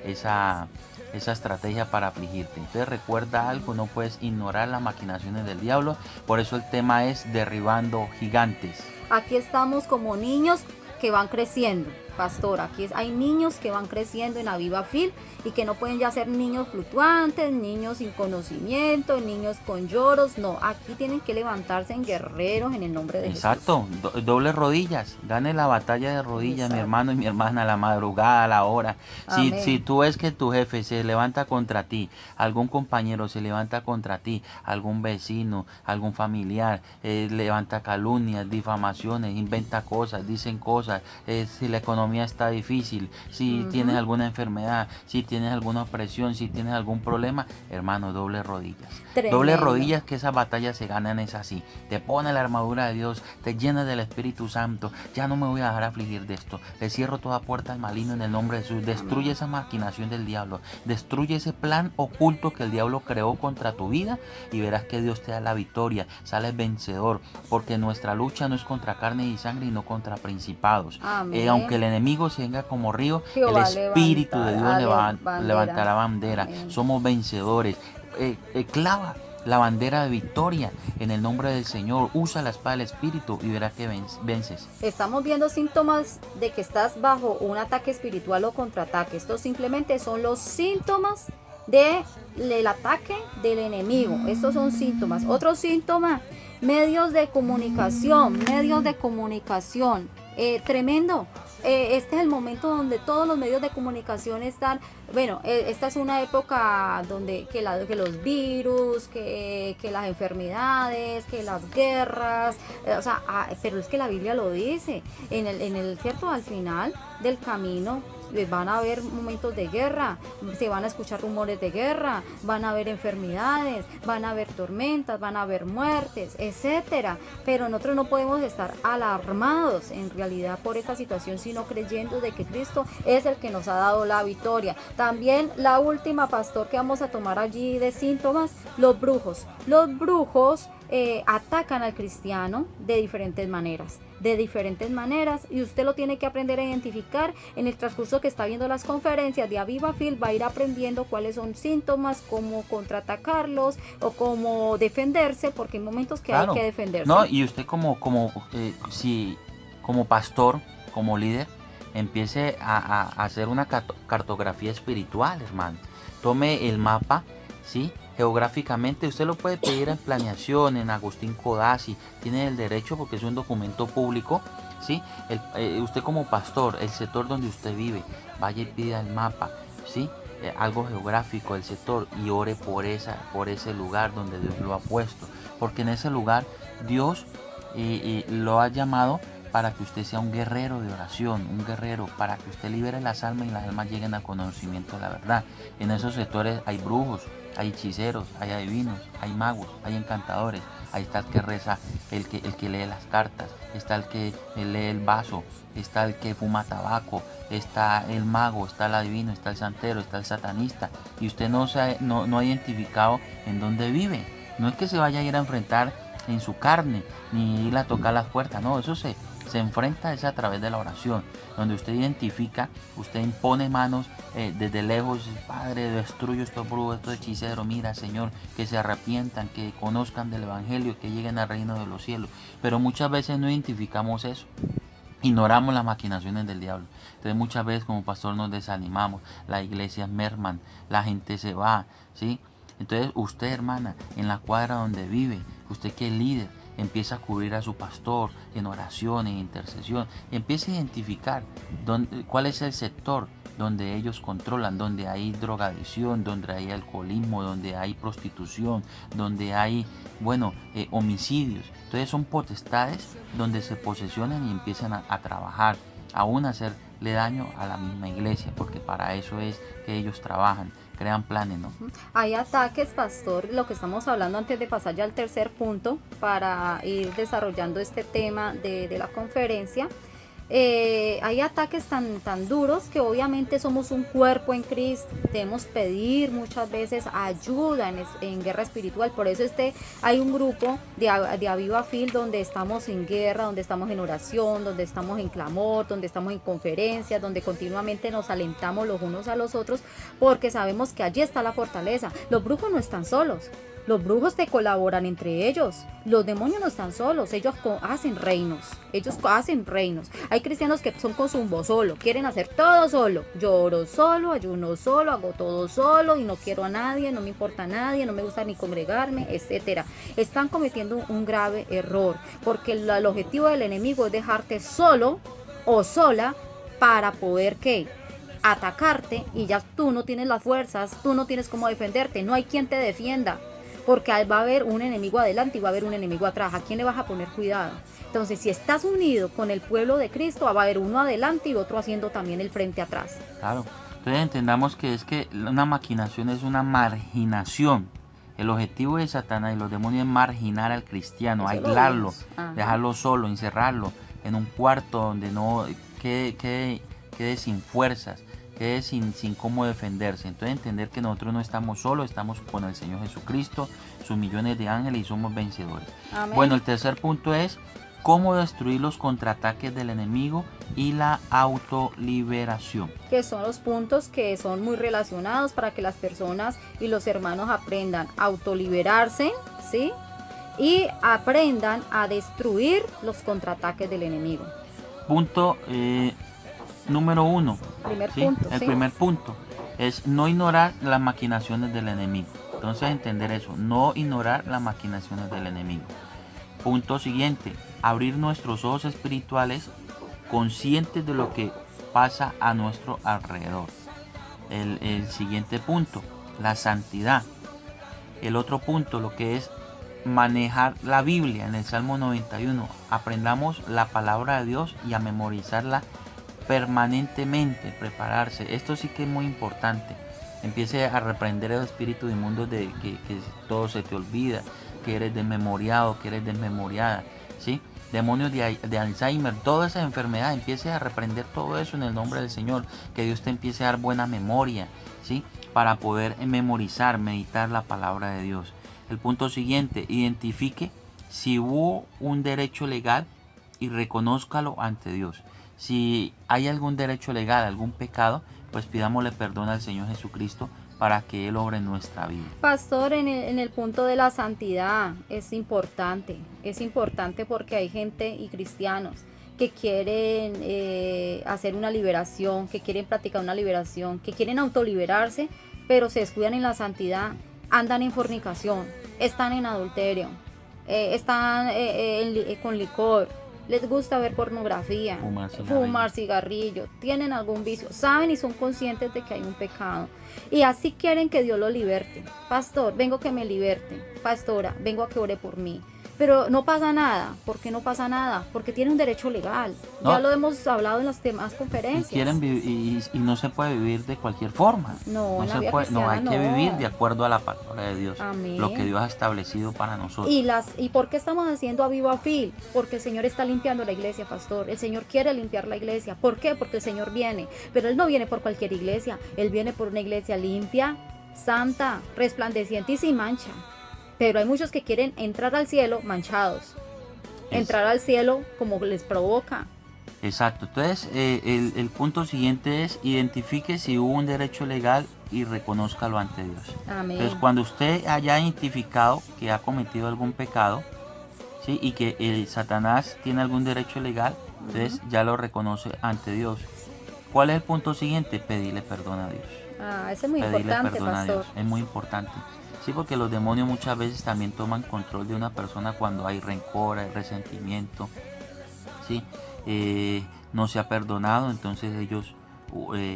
esa estrategia para afligirte. Entonces recuerda algo, no puedes ignorar las maquinaciones del diablo. Por eso el tema es derribando gigantes. Aquí estamos como niños que van creciendo, pastor. Aquí hay niños que van creciendo en Aviva Fiel y que no pueden ya ser niños fluctuantes, niños sin conocimiento, niños con lloros. No, aquí tienen que levantarse en guerreros en el nombre de Exacto, Jesús. Doble rodillas, gane la batalla de rodillas. Exacto. Mi hermano y mi hermana, a la madrugada, a la hora. Si tú ves que tu jefe se levanta contra ti, algún compañero se levanta contra ti, algún vecino, algún familiar, levanta calumnias, difamaciones, inventa cosas, dicen cosas, si la economía está difícil, si tienes alguna enfermedad, si tienes alguna opresión, si tienes algún problema, hermano, doble rodillas. Tremendo. Doble rodillas, que esas batallas se ganan es así. Te pone la armadura de Dios, te llena del Espíritu Santo. Ya no me voy a dejar afligir de esto. Le cierro toda puerta al maligno en el nombre de Jesús. Destruye esa maquinación del diablo. Destruye ese plan oculto que el diablo creó contra tu vida y verás que Dios te da la victoria. Sales vencedor, porque nuestra lucha no es contra carne y sangre y no contra principados. Aunque el enemigo se venga como río, Jehová, el Espíritu de Dios levantará bandera. Amén. Somos vencedores. Clava la bandera de victoria en el nombre del Señor. Usa la espada del Espíritu y verás que vences. Estamos viendo síntomas de que estás bajo un ataque espiritual o contraataque. Estos simplemente son los síntomas del ataque del enemigo. Estos son síntomas. Otro síntoma, medios de comunicación. Tremendo. Este es el momento donde todos los medios de comunicación están, bueno, esta es una época donde que los virus, que las enfermedades, que las guerras, pero es que la Biblia lo dice, cierto, al final del camino van a haber momentos de guerra, se van a escuchar rumores de guerra, van a haber enfermedades, van a haber tormentas, van a haber muertes, etcétera. Pero nosotros no podemos estar alarmados en realidad por esta situación, sino creyendo de que Cristo es el que nos ha dado la victoria. También la última, pastor, que vamos a tomar allí de síntomas, los brujos. Los brujos atacan al cristiano de diferentes maneras, y usted lo tiene que aprender a identificar. En el transcurso que está viendo las conferencias de Aviva Fiel, va a ir aprendiendo cuáles son síntomas, cómo contraatacarlos o cómo defenderse, porque hay momentos que hay que defenderse. No, y usted como pastor, como líder, empiece a hacer una cartografía espiritual, hermano. Tome el mapa, ¿sí? Geográficamente, usted lo puede pedir en planeación, en Agustín Codazzi, tiene el derecho porque es un documento público, ¿sí? Usted como pastor, el sector donde usted vive, vaya y pida el mapa, ¿sí? Algo geográfico del sector y ore por ese lugar donde Dios lo ha puesto, porque en ese lugar Dios lo ha llamado para que usted sea un guerrero de oración, un guerrero para que usted libere las almas y las almas lleguen al conocimiento de la verdad. En esos sectores hay brujos, hay hechiceros, hay adivinos, hay magos, hay encantadores. Ahí está el que reza, el que lee las cartas, está el que lee el vaso, está el que fuma tabaco, está el mago, está el adivino, está el santero, está el satanista. Y usted no ha identificado en dónde vive. No es que se vaya a ir a enfrentar en su carne, ni ir a tocar las puertas, no, eso se se enfrenta es a través de la oración, donde usted identifica, usted impone manos desde lejos. Padre, destruyo estos brujos, estos hechiceros, mira Señor, que se arrepientan, que conozcan del Evangelio, que lleguen al reino de los cielos. Pero muchas veces no identificamos eso. Ignoramos las maquinaciones del diablo. Entonces muchas veces como pastor nos desanimamos, las iglesias merman, la gente se va, ¿sí? Entonces usted, hermana, en la cuadra donde vive, usted que es líder, empieza a cubrir a su pastor en oración, en intercesión, empieza a identificar cuál es el sector donde ellos controlan, donde hay drogadicción, donde hay alcoholismo, donde hay prostitución, donde hay, homicidios. Entonces son potestades donde se posesionan y empiezan a trabajar, aún a hacerle daño a la misma iglesia, porque para eso es que ellos trabajan, crean planes, ¿no? Hay ataques, pastor, lo que estamos hablando antes de pasar ya al tercer punto, para ir desarrollando este tema de la conferencia. Hay ataques tan duros que obviamente somos un cuerpo en Cristo, debemos pedir muchas veces ayuda en guerra espiritual. Por eso hay un grupo de Aviva Field donde estamos en guerra, donde estamos en oración, donde estamos en clamor, donde estamos en conferencias, donde continuamente nos alentamos los unos a los otros, porque sabemos que allí está la fortaleza. Los brujos no están solos. Los brujos te colaboran entre ellos. Los demonios no están solos. Ellos hacen reinos. Hay cristianos que son consumbo solo. Quieren hacer todo solo. Lloro solo, ayuno solo, hago todo solo y no quiero a nadie, no me importa a nadie, no me gusta ni congregarme, etcétera. Están cometiendo un grave error, porque el objetivo del enemigo es dejarte solo o sola para poder, ¿qué?, atacarte, y ya tú no tienes las fuerzas, tú no tienes cómo defenderte, no hay quien te defienda. Porque va a haber un enemigo adelante y va a haber un enemigo atrás. ¿A quién le vas a poner cuidado? Entonces, si estás unido con el pueblo de Cristo, va a haber uno adelante y otro haciendo también el frente atrás. Claro. Entonces entendamos que una maquinación es una marginación. El objetivo de Satanás y los demonios es marginar al cristiano, aislarlo, dejarlo solo, encerrarlo en un cuarto donde no quede sin fuerzas, quede sin cómo defenderse. Entonces entender que nosotros no estamos solos, estamos con el Señor Jesucristo, sus millones de ángeles, y somos vencedores. Amén. Bueno, el tercer punto es cómo destruir los contraataques del enemigo y la autoliberación. Que son los puntos que son muy relacionados para que las personas y los hermanos aprendan a autoliberarse, ¿sí? Y aprendan a destruir los contraataques del enemigo. Punto número 1. Primer punto es no ignorar las maquinaciones del enemigo. Entonces entender eso, no ignorar las maquinaciones del enemigo. Punto siguiente, abrir nuestros ojos espirituales conscientes de lo que pasa a nuestro alrededor. El siguiente punto, la santidad. El otro punto, lo que es manejar la Biblia en el Salmo 91. Aprendamos la palabra de Dios y a memorizarla permanentemente, prepararse. Esto sí que es muy importante. Empiece a reprender el espíritu inmundo de que todo se te olvida, que eres desmemoriado, que eres desmemoriada, ¿sí? Demonios de Alzheimer, toda esa enfermedad, empiece a reprender todo eso en el nombre del Señor. Que Dios te empiece a dar buena memoria, ¿sí? Para poder memorizar, meditar la palabra de Dios. El punto siguiente, identifique si hubo un derecho legal y reconózcalo ante Dios. Si hay algún derecho legal, algún pecado, pues pidámosle perdón al Señor Jesucristo para que Él obre en nuestra vida. Pastor, en el punto de la santidad es importante porque hay gente y cristianos que quieren hacer una liberación, que quieren practicar una liberación, que quieren autoliberarse, pero se descuidan en la santidad, andan en fornicación, están en adulterio, están con licor, les gusta ver pornografía, fumar cigarrillo, tienen algún vicio, saben y son conscientes de que hay un pecado y así quieren que Dios lo liberte. Pastor, vengo que me liberte. Pastora, vengo a que ore por mí. Pero no pasa nada. ¿Por qué no pasa nada? Porque tiene un derecho legal. No. Ya lo hemos hablado en las demás conferencias. Quieren vivir y no se puede vivir de cualquier forma. No hay que vivir de acuerdo a la palabra de Dios. Amén. Lo que Dios ha establecido para nosotros. ¿Y por qué estamos haciendo Aviva Field? Porque el Señor está limpiando la iglesia, pastor. El Señor quiere limpiar la iglesia. ¿Por qué? Porque el Señor viene. Pero Él no viene por cualquier iglesia. Él viene por una iglesia limpia, santa, resplandeciente y sin mancha. Pero hay muchos que quieren entrar al cielo manchados. entrar al cielo como les provoca. Exacto. Entonces, el punto siguiente es identifique si hubo un derecho legal y reconózcalo ante Dios. Amén. Entonces, cuando usted haya identificado que ha cometido algún pecado, ¿sí? Y que Satanás tiene algún derecho legal, entonces ya lo reconoce ante Dios. ¿Cuál es el punto siguiente? Pedirle perdón a Dios. Eso es muy Pedirle importante, perdón a Dios. pastor. Es muy importante. Sí, porque los demonios muchas veces también toman control de una persona cuando hay rencor, hay resentimiento, ¿sí? No se ha perdonado, entonces ellos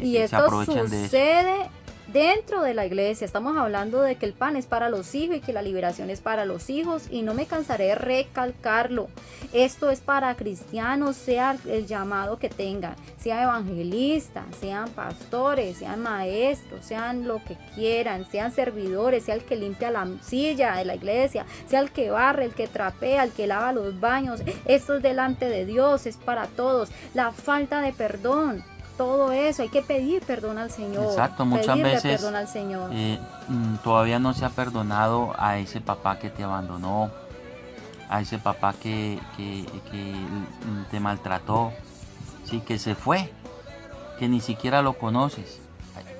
Y se esto aprovechan de eso. sucede dentro de la iglesia. Estamos hablando de que el pan es para los hijos y que la liberación es para los hijos, y no me cansaré de recalcarlo. Esto es para cristianos, sea el llamado que tengan, sean evangelistas, sean pastores, sean maestros, sean lo que quieran, sean servidores, sea el que limpia la silla de la iglesia, sea el que barre, el que trapea, el que lava los baños. Esto es delante de Dios, es para todos. La falta de perdón, todo eso, hay que pedir perdón al Señor. Exacto, muchas pedirle veces perdón al Señor. Todavía no se ha perdonado a ese papá que te abandonó, a ese papá que te maltrató, ¿sí? Que se fue, que ni siquiera lo conoces.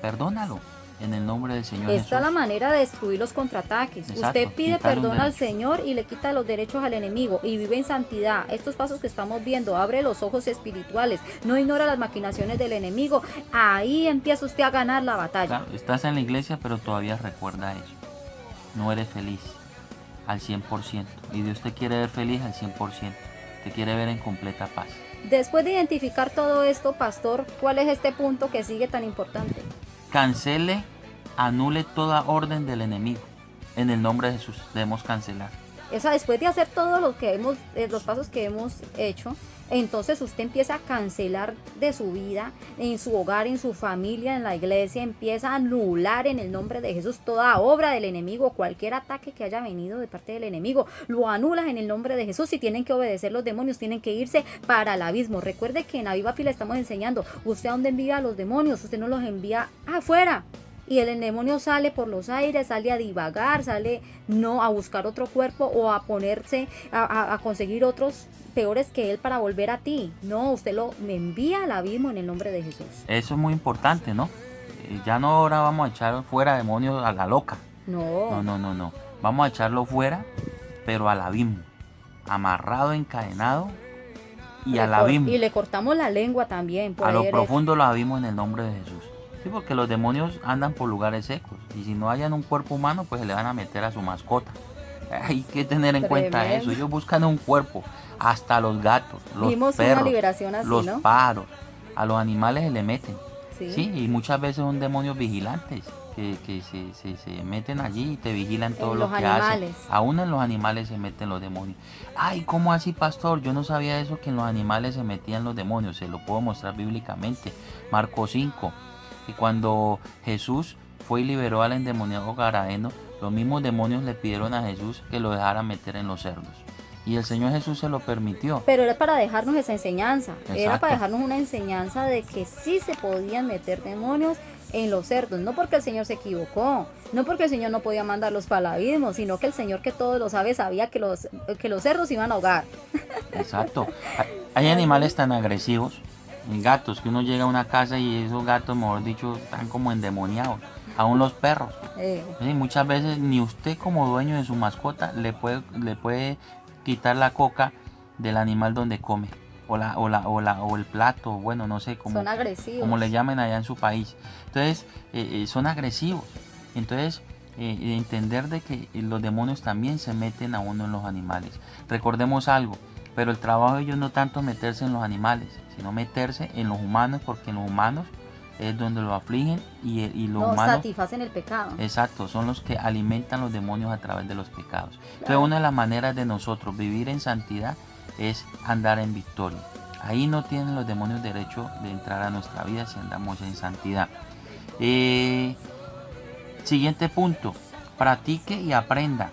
Perdónalo en el nombre del Señor Jesús. Esta es la manera de destruir los contraataques. Exacto, Usted pide quitarle un perdón al derecho. Señor y le quita los derechos al enemigo y vive en santidad. Estos pasos que estamos viendo, abre los ojos espirituales, no ignora las maquinaciones del enemigo. Ahí empieza usted a ganar la batalla. Claro, estás en la iglesia, pero todavía recuerda eso. No eres feliz al 100%. Y Dios te quiere ver feliz al 100%. Te quiere ver en completa paz. Después de identificar todo esto, pastor, ¿cuál es este punto que sigue tan importante? Cancele, anule toda orden del enemigo. En el nombre de Jesús debemos cancelar. Después de hacer todo lo que los pasos que hemos hecho, entonces usted empieza a cancelar de su vida, en su hogar, en su familia, en la iglesia, empieza a anular en el nombre de Jesús toda obra del enemigo, cualquier ataque que haya venido de parte del enemigo, lo anulas en el nombre de Jesús. Si tienen que obedecer los demonios, tienen que irse para el abismo. Recuerde que en Aviva Fila estamos enseñando, usted a dónde envía a los demonios, usted no los envía afuera. Y el demonio sale por los aires, sale a divagar, sale no a buscar otro cuerpo o a ponerse a conseguir otros peores que él para volver a ti. No, usted lo envía al abismo en el nombre de Jesús. Eso es muy importante, ¿no? Ya no ahora vamos a echar fuera demonios a la loca. No. No. Vamos a echarlo fuera, pero al abismo. Amarrado, encadenado y al abismo. Y le cortamos la lengua también. A lo profundo lo abismo en el nombre de Jesús. Sí, porque los demonios andan por lugares secos. Y si no hayan un cuerpo humano, pues se le van a meter a su mascota. Hay que tener en cuenta eso. Ellos buscan un cuerpo. Hasta los gatos, los Vimos perros, una liberación así, los ¿no? pájaros. A los animales se le meten. Sí. Y muchas veces son demonios vigilantes. Que se meten allí y te vigilan todo lo que hacen. Aún en los animales se meten los demonios. Ay, ¿cómo así, pastor? Yo no sabía eso, que en los animales se metían los demonios. Se lo puedo mostrar bíblicamente. Marcos 5. Y cuando Jesús fue y liberó al endemoniado Gadareno, los mismos demonios le pidieron a Jesús que lo dejara meter en los cerdos. Y el Señor Jesús se lo permitió. Pero era para dejarnos esa enseñanza. Exacto. Era para dejarnos una enseñanza de que sí se podían meter demonios en los cerdos. No porque el Señor se equivocó, no porque el Señor no podía mandarlos para el abismo, sino que el Señor, que todo lo sabe, sabía que los cerdos iban a ahogar. Exacto. Hay animales tan agresivos, gatos, que uno llega a una casa y esos gatos, mejor dicho, están como endemoniados. Aún los perros. Sí, muchas veces ni usted como dueño de su mascota le puede quitar la coca del animal donde come. O el plato, bueno, no sé cómo. Son agresivos. Como le llamen allá en su país. Entonces, son agresivos. Entonces, entender de que los demonios también se meten a uno en los animales. Recordemos algo, pero el trabajo de ellos no tanto meterse en los animales, sino meterse en los humanos, porque en los humanos es donde lo afligen y los humanos satisfacen el pecado. Exacto, son los que alimentan los demonios a través de los pecados. Entonces, una de las maneras de nosotros vivir en santidad es andar en victoria. Ahí no tienen los demonios derecho de entrar a nuestra vida si andamos en santidad. Siguiente punto, practique y aprenda.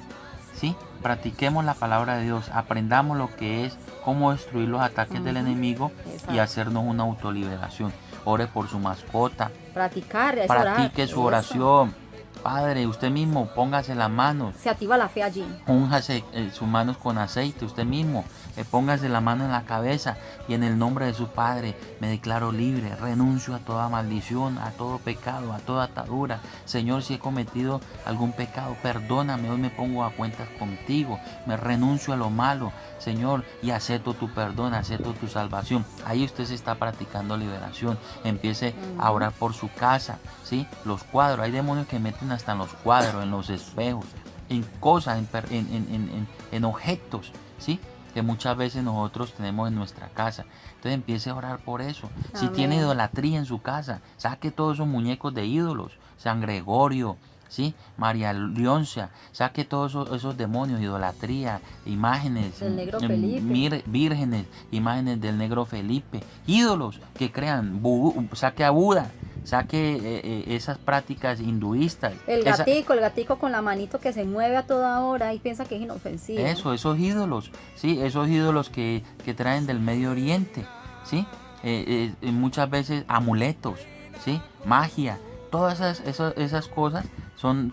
¿Sí? Practiquemos la palabra de Dios, aprendamos lo que es, cómo destruir los ataques del enemigo. Exacto. Y hacernos una autoliberación. Ore por su mascota. Practique su oración. Padre, usted mismo póngase las manos. Se activa la fe allí. Únjase sus manos con aceite, usted mismo. Póngase la mano en la cabeza y en el nombre de su Padre me declaro libre. Renuncio a toda maldición, a todo pecado, a toda atadura. Señor, si he cometido algún pecado, perdóname. Hoy me pongo a cuentas contigo. Me renuncio a lo malo, Señor, y acepto tu perdón, acepto tu salvación. Ahí usted se está practicando liberación. Empiece a orar por su casa, ¿sí? Los cuadros, hay demonios que meten hasta en los cuadros, en los espejos, en cosas, en objetos, ¿sí? Que muchas veces nosotros tenemos en nuestra casa. Entonces empiece a orar por eso. Si Amén. tiene idolatría en su casa, saque todos esos muñecos de ídolos, San Gregorio, ¿sí? María Leoncia, saque todos esos demonios, idolatría, imágenes, Del negro Felipe. vírgenes, imágenes del negro Felipe, ídolos que crean, saque a Buda, saque esas prácticas hinduistas. El gatico con la manito que se mueve a toda hora y piensa que es inofensivo. Eso, esos ídolos, ¿sí? Esos ídolos que traen del Medio Oriente, ¿sí? Muchas veces amuletos, ¿sí? Magia, todas esas cosas son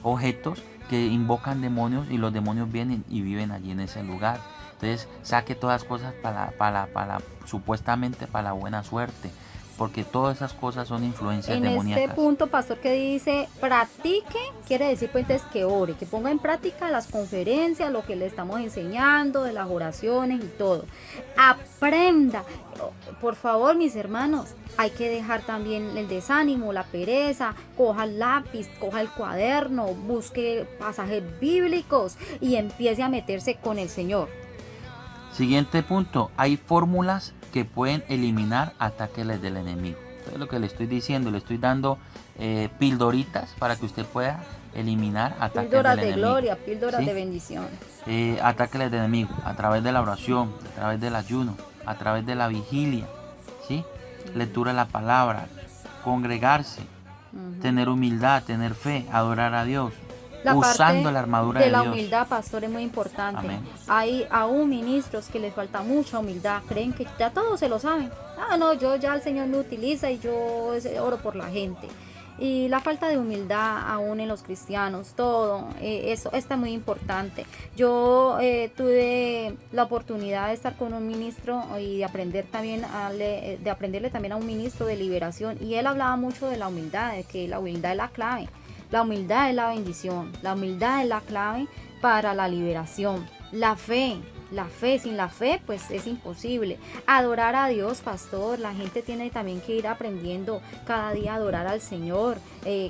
objetos que invocan demonios y los demonios vienen y viven allí en ese lugar. Entonces saque todas las cosas supuestamente para la buena suerte, porque todas esas cosas son influencias demoníacas. En este punto, pastor, que dice practique, quiere decir pues entonces que ore, que ponga en práctica las conferencias, lo que le estamos enseñando, de las oraciones y todo. Aprenda, por favor, mis hermanos, hay que dejar también el desánimo, la pereza, coja el lápiz, coja el cuaderno, busque pasajes bíblicos y empiece a meterse con el Señor. Siguiente punto, hay fórmulas que pueden eliminar ataques del enemigo. Entonces, lo que le estoy diciendo, le estoy dando pildoritas para que usted pueda eliminar ataques píldoras del de enemigo. Gloria, píldoras ¿Sí? de bendición. Ataques del enemigo a través de la oración, a través del ayuno, a través de la vigilia, ¿sí? Lectura de la palabra, congregarse, tener humildad, tener fe, adorar a Dios. Usando la armadura de la Dios. humildad, pastor, es muy importante. Amén. Hay aún ministros que les falta mucha humildad, creen que ya todos se lo saben. No, yo ya el Señor me utiliza y yo oro por la gente. Y la falta de humildad aún en los cristianos, todo eso está muy importante. Yo tuve la oportunidad de estar con un ministro y de aprender también de aprenderle también a un ministro de liberación, y él hablaba mucho de la humildad, de que la humildad es la clave. La humildad es la bendición, la humildad es la clave para la liberación. La fe, sin la fe pues es imposible. Adorar a Dios, pastor, la gente tiene también que ir aprendiendo cada día a adorar al Señor.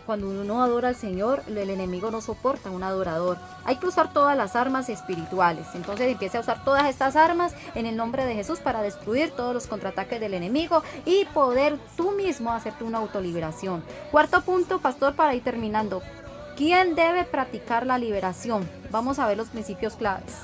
Cuando uno adora al Señor, el enemigo no soporta a un adorador. Hay que usar todas las armas espirituales. Entonces empiece a usar todas estas armas en el nombre de Jesús para destruir todos los contraataques del enemigo y poder tú mismo hacerte una autoliberación. Cuarto punto, pastor, para ir terminando. ¿Quién debe practicar la liberación? Vamos a ver los principios claves.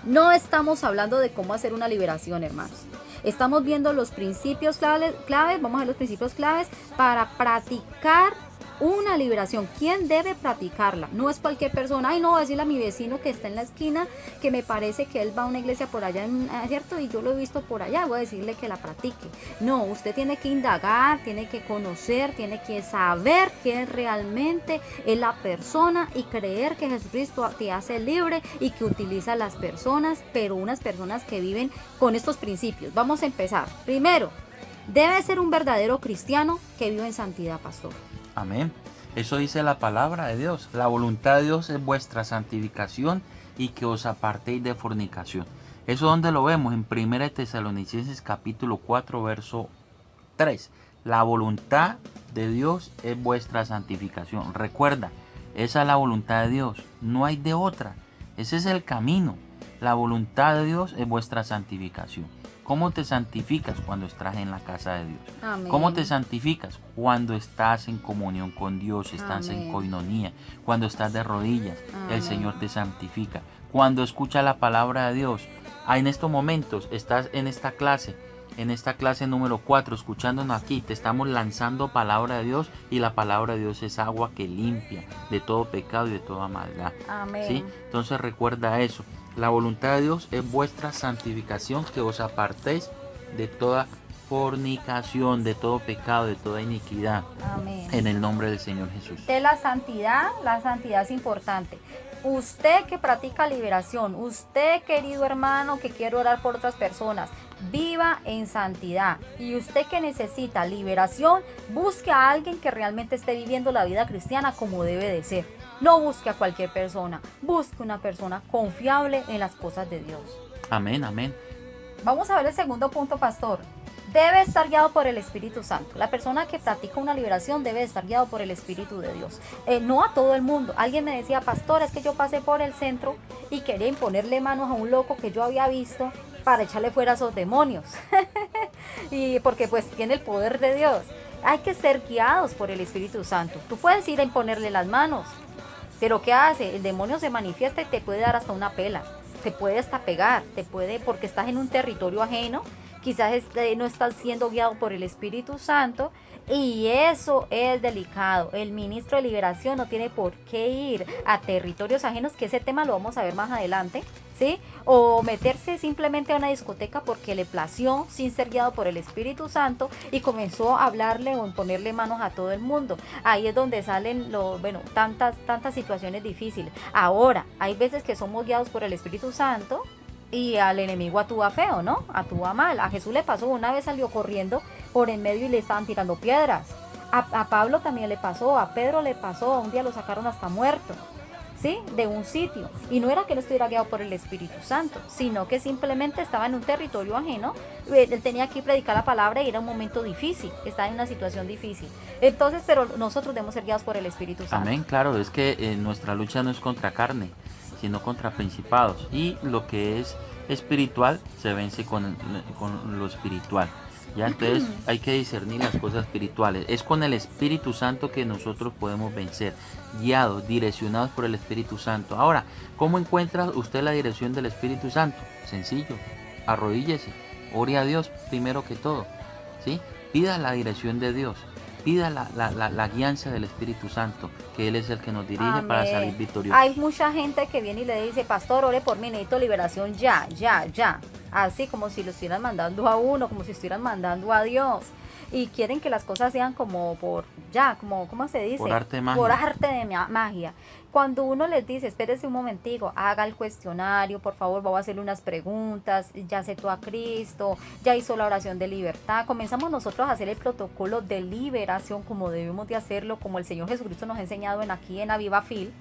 No estamos hablando de cómo hacer una liberación, hermanos. Estamos viendo los principios claves. Vamos a ver los principios claves para practicar una liberación. ¿Quién debe practicarla? No es cualquier persona. Ay, no, voy a decirle a mi vecino que está en la esquina, que me parece que él va a una iglesia por allá, ¿cierto? Y yo lo he visto por allá, voy a decirle que la practique. No, usted tiene que indagar, tiene que conocer, tiene que saber quién realmente es la persona y creer que Jesucristo te hace libre y que utiliza a las personas, pero unas personas que viven con estos principios. Vamos a empezar. Primero, debe ser un verdadero cristiano que vive en santidad, pastor. Amén. Eso dice la palabra de Dios. La voluntad de Dios es vuestra santificación y que os apartéis de fornicación. Eso donde lo vemos en 1 Tesalonicenses capítulo 4 verso 3. La voluntad de Dios es vuestra santificación. Recuerda, esa es la voluntad de Dios. No hay de otra. Ese es el camino. La voluntad de Dios es vuestra santificación. ¿Cómo te santificas? Cuando estás en la casa de Dios. Amén. ¿Cómo te santificas? Cuando estás en comunión con Dios, estás Amén. en coinonía, cuando estás de rodillas, Amén. el Señor te santifica. Cuando escuchas la palabra de Dios, en estos momentos estás en esta clase número 4, escuchándonos aquí, te estamos lanzando palabra de Dios y la palabra de Dios es agua que limpia de todo pecado y de toda maldad. Amén. ¿Sí? Entonces recuerda eso. La voluntad de Dios es vuestra santificación, que os apartéis de toda fornicación, de todo pecado, de toda iniquidad. Amén. En el nombre del Señor Jesús. De la santidad es importante. Usted que practica liberación, usted querido hermano que quiere orar por otras personas, viva en santidad. Y usted que necesita liberación, busque a alguien que realmente esté viviendo la vida cristiana como debe de ser. No busque a cualquier persona, busque una persona confiable en las cosas de Dios. Amén, amén. Vamos a ver el segundo punto, pastor. Debe estar guiado por el Espíritu Santo. La persona que practica una liberación debe estar guiado por el Espíritu de Dios. No a todo el mundo. Alguien me decía, pastor, es que yo pasé por el centro y quería imponerle manos a un loco que yo había visto para echarle fuera a esos demonios. Y porque pues tiene el poder de Dios. Hay que ser guiados por el Espíritu Santo. Tú puedes ir a imponerle las manos, pero ¿qué hace? El demonio se manifiesta y te puede dar hasta una pela. Te puede hasta pegar, porque estás en un territorio ajeno. Quizás no estás siendo guiado por el Espíritu Santo y eso es delicado. El ministro de liberación no tiene por qué ir a territorios ajenos, que ese tema lo vamos a ver más adelante, ¿sí? O meterse simplemente a una discoteca porque le plació sin ser guiado por el Espíritu Santo y comenzó a hablarle o imponerle manos a todo el mundo. Ahí es donde salen tantas situaciones difíciles. Ahora, hay veces que somos guiados por el Espíritu Santo y al enemigo actúa feo, ¿no? Actúa mal. A Jesús le pasó, una vez salió corriendo por en medio y le estaban tirando piedras. A Pablo también le pasó, a Pedro le pasó, un día lo sacaron hasta muerto, ¿sí? De un sitio. Y no era que no estuviera guiado por el Espíritu Santo, sino que simplemente estaba en un territorio ajeno. Él tenía que predicar la palabra y era un momento difícil, estaba en una situación difícil. Entonces, pero nosotros debemos ser guiados por el Espíritu Santo. Amén, claro, es que nuestra lucha no es contra carne, sino contra principados, y lo que es espiritual se vence con lo espiritual. Ya, entonces hay que discernir las cosas espirituales. Es con el Espíritu Santo que nosotros podemos vencer, guiados, direccionados por el Espíritu Santo. Ahora, ¿cómo encuentra usted la dirección del Espíritu Santo? Sencillo, arrodíllese, ore a Dios primero que todo, ¿sí? Pida la dirección de Dios. Pida la guianza del Espíritu Santo, que Él es el que nos dirige. Amén. Para salir victoriosos. Hay mucha gente que viene y le dice, pastor, ore por mí, necesito liberación ya. Así como si lo estuvieran mandando a uno, como si estuvieran mandando a Dios. Y quieren que las cosas sean como ¿cómo se dice? Por arte de magia. Por arte de magia. Cuando uno les dice, espérese un momentico, haga el cuestionario, por favor, voy a hacerle unas preguntas, ya aceptó a Cristo, ya hizo la oración de libertad. Comenzamos nosotros a hacer el protocolo de liberación como debemos de hacerlo, como el Señor Jesucristo nos ha enseñado aquí en Aviva Fil.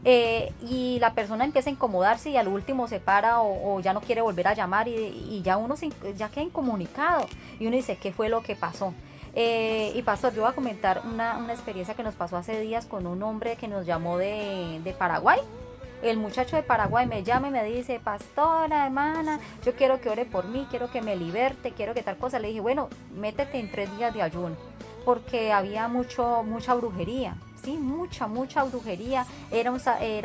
Y la persona empieza a incomodarse y al último se para o ya no quiere volver a llamar y ya uno ya queda incomunicado y uno dice, ¿qué fue lo que pasó? Y pastor, yo voy a comentar una experiencia que nos pasó hace días con un hombre que nos llamó de Paraguay. El muchacho de Paraguay me llama y me dice, pastora, hermana, yo quiero que ore por mí, quiero que me liberte, quiero que tal cosa. Le dije, bueno, métete en 3 días de ayuno, porque había mucha brujería, sí, mucha brujería. Era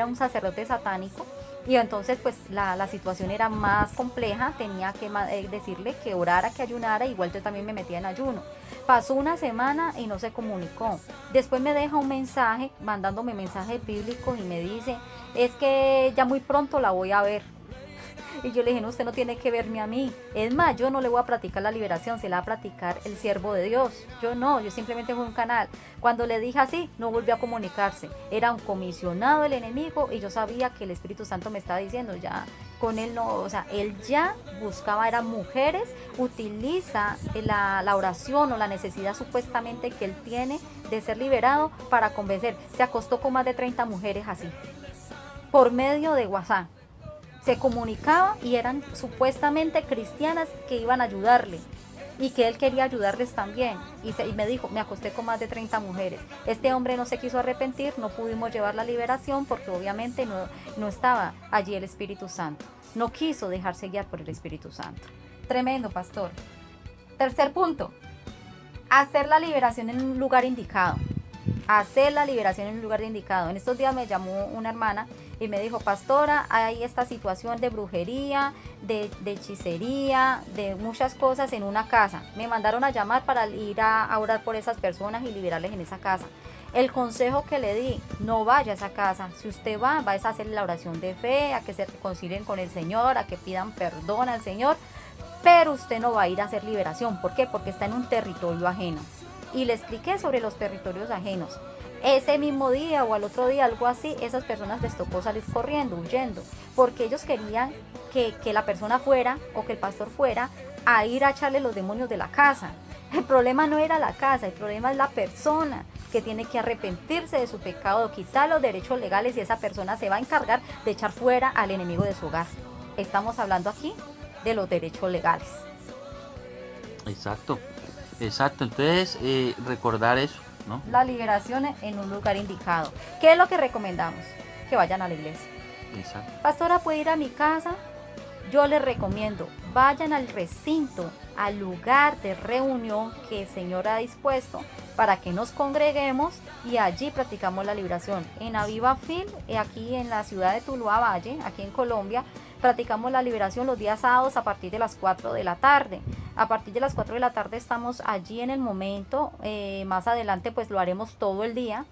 un sacerdote satánico. Y entonces pues la situación era más compleja, tenía que decirle que orara, que ayunara, igual yo también me metía en ayuno. Pasó una semana y no se comunicó. Después me deja un mensaje, mandándome mensajes bíblicos y me dice, es que ya muy pronto la voy a ver. Y yo le dije, no, usted no tiene que verme a mí. Es más, yo no le voy a practicar la liberación, se la va a practicar el siervo de Dios. Yo no, yo simplemente fui un canal. Cuando le dije así, no volvió a comunicarse. Era un comisionado el enemigo y yo sabía que el Espíritu Santo me estaba diciendo, ya con él no, o sea, él ya buscaba, eran mujeres, utiliza la oración o la necesidad supuestamente que él tiene de ser liberado para convencer. Se acostó con más de 30 mujeres así, por medio de WhatsApp. Se comunicaba y eran supuestamente cristianas que iban a ayudarle y que él quería ayudarles también. Y me dijo, me acosté con más de 30 mujeres. Este hombre no se quiso arrepentir, no pudimos llevar la liberación porque obviamente no estaba allí el Espíritu Santo. No quiso dejarse guiar por el Espíritu Santo. Tremendo, pastor. Tercer punto, hacer la liberación en un lugar indicado. Hacer la liberación en un lugar indicado. En estos días me llamó una hermana y me dijo, pastora, hay esta situación de brujería, de hechicería, de muchas cosas en una casa. Me mandaron a llamar para ir a orar por esas personas y liberarles en esa casa. El consejo que le di, no vaya a esa casa. Si usted va a hacer la oración de fe, a que se reconcilien con el Señor, a que pidan perdón al Señor. pero usted no va a ir a hacer liberación. ¿Por qué? Porque está en un territorio ajeno. Y le expliqué sobre los territorios ajenos. Ese mismo día o al otro día, algo así, esas personas les tocó salir corriendo, huyendo, porque ellos querían que la persona fuera o que el pastor fuera a ir a echarle los demonios de la casa. El problema no era la casa, el problema es la persona que tiene que arrepentirse de su pecado, quitar los derechos legales, y esa persona se va a encargar de echar fuera al enemigo de su hogar. Estamos hablando aquí de los derechos legales. Exacto, exacto. Entonces, recordar eso, ¿no? La liberación en un lugar indicado. ¿Qué es lo que recomendamos? Que vayan a la iglesia. Exacto. Pastora, ¿puede ir a mi casa? Yo les recomiendo, vayan al recinto, al lugar de reunión que el Señor ha dispuesto para que nos congreguemos y allí practicamos la liberación. En Aviva Fil, aquí en la ciudad de Tuluá Valle, aquí en Colombia, practicamos la liberación los días sábados a partir de las 4 de la tarde. A partir de las 4 de la tarde estamos allí en el momento, más adelante pues lo haremos todo el día,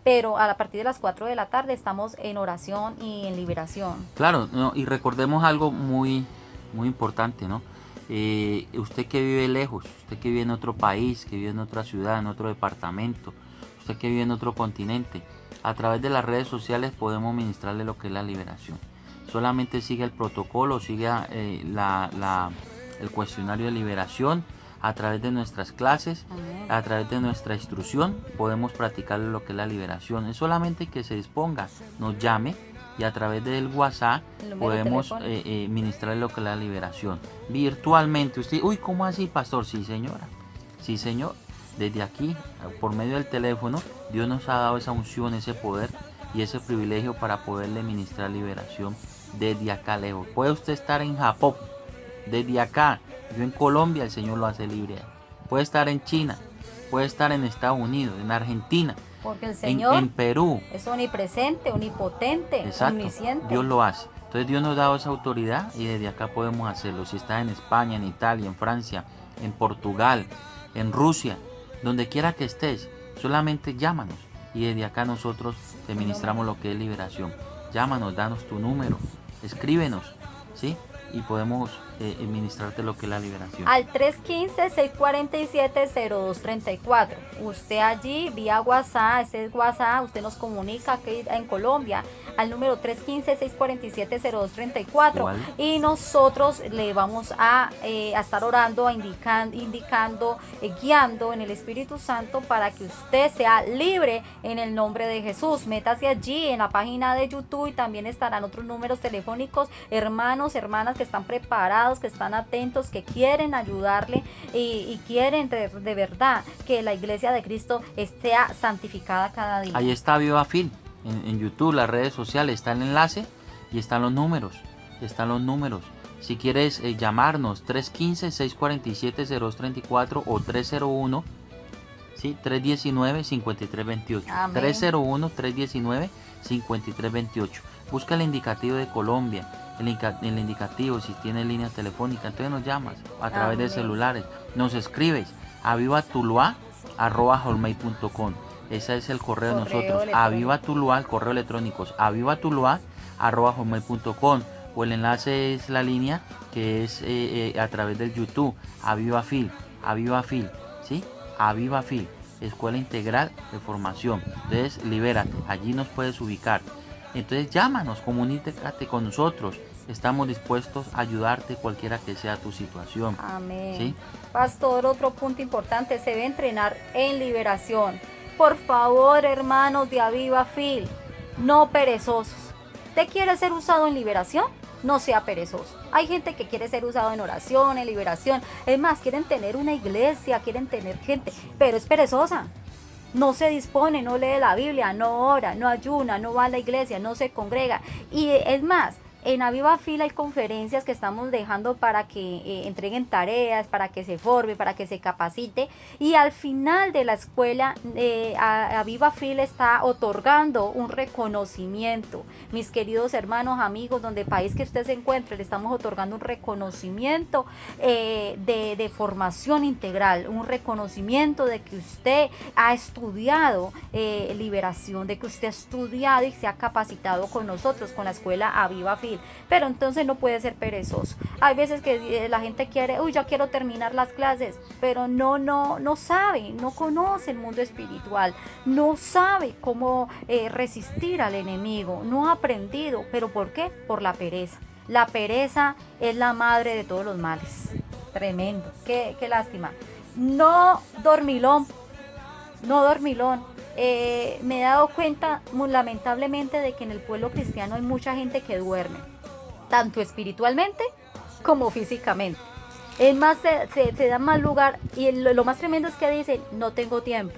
pero a partir de las 4 de la tarde estamos en oración y en liberación. Claro, no, y recordemos algo muy importante, ¿no? Usted que vive lejos, usted que vive en otro país, que vive en otra ciudad, en otro departamento, usted que vive en otro continente, a través de las redes sociales podemos ministrarle lo que es la liberación. Solamente siga el protocolo, siga el cuestionario de liberación. A través de nuestras clases, a través de nuestra instrucción, podemos practicar lo que es la liberación. Es solamente que se disponga, nos llame y a través del WhatsApp podemos ministrar lo que es la liberación. Virtualmente, usted, uy, ¿cómo así, pastor? Sí, señora. Sí, señor. Desde aquí, por medio del teléfono, Dios nos ha dado esa unción, ese poder y ese privilegio para poderle ministrar liberación desde acá lejos. Puede usted estar en Japón, desde acá. Yo en Colombia, el Señor lo hace libre. Puede estar en China, puede estar en Estados Unidos, en Argentina, porque el Señor en Perú. Es omnipresente, omnipotente, exacto, omnisciente. Dios lo hace. Entonces Dios nos ha dado esa autoridad y desde acá podemos hacerlo. Si estás en España, en Italia, en Francia, en Portugal, en Rusia, donde quiera que estés, solamente llámanos y desde acá nosotros te ministramos lo que es liberación. Llámanos, danos tu número, escríbenos, ¿sí? Y podemos administrarte lo que es la liberación. Al 315-647-0234. Usted allí vía WhatsApp, ese es WhatsApp, usted nos comunica aquí en Colombia al número 315-647-0234 y nosotros le vamos a estar orando, indicando, guiando en el Espíritu Santo para que usted sea libre en el nombre de Jesús. Métase allí en la página de YouTube y también estarán otros números telefónicos, hermanos, hermanas que están preparados, que están atentos, que quieren ayudarle y quieren de verdad que la iglesia de Cristo esté santificada cada día. Ahí está Aviva Fil, en YouTube, las redes sociales, está el enlace y están los números, Si quieres llamarnos, 315-647-0234 o 301, ¿sí? 319-5328. 301-319-5328. Busca el indicativo de Colombia, el indicativo, si tienes línea telefónica, entonces nos llamas a través de celulares, nos escribes a avivatuluá@hotmail.com. Ese es el correo de nosotros, avivatuluá, el correo electrónico es avivatuluá@hotmail.com, o el enlace es la línea que es a través del YouTube, Aviva Fil, ¿sí? Aviva Fil, Escuela Integral de Formación. Entonces, libérate, allí nos puedes ubicar. Entonces, llámanos, comunícate con nosotros. Estamos dispuestos a ayudarte cualquiera que sea tu situación. Amén. ¿Sí? Pastor, otro punto importante, se debe entrenar en liberación. Por favor, hermanos de Aviva Fil, no perezosos. ¿Usted quiere ser usado en liberación? No sea perezoso. Hay gente que quiere ser usado en oración, en liberación. Es más, quieren tener una iglesia, quieren tener gente, pero es perezosa. No se dispone, no lee la Biblia, no ora, no ayuna, no va a la iglesia, no se congrega. Y es más, en Aviva Fil hay conferencias que estamos dejando para que entreguen tareas, para que se forme, para que se capacite. Y al final de la escuela, Aviva Fil está otorgando un reconocimiento. Mis queridos hermanos, amigos, donde país que usted se encuentre, le estamos otorgando un reconocimiento de formación integral, un reconocimiento de que usted ha estudiado liberación, de que usted ha estudiado y se ha capacitado con nosotros, con la escuela Aviva Fil. difícil, pero entonces no puede ser perezoso. Hay veces que la gente quiere, ya quiero terminar las clases, pero no sabe, no conoce el mundo espiritual, no sabe cómo resistir al enemigo, no ha aprendido. ¿Pero por qué? Por la pereza. La pereza es la madre de todos los males. Tremendo, qué lástima. No dormilón. Me he dado cuenta lamentablemente de que en el pueblo cristiano hay mucha gente que duerme, tanto espiritualmente como físicamente. Es más, se da más lugar, y lo más tremendo es que dicen, no tengo tiempo.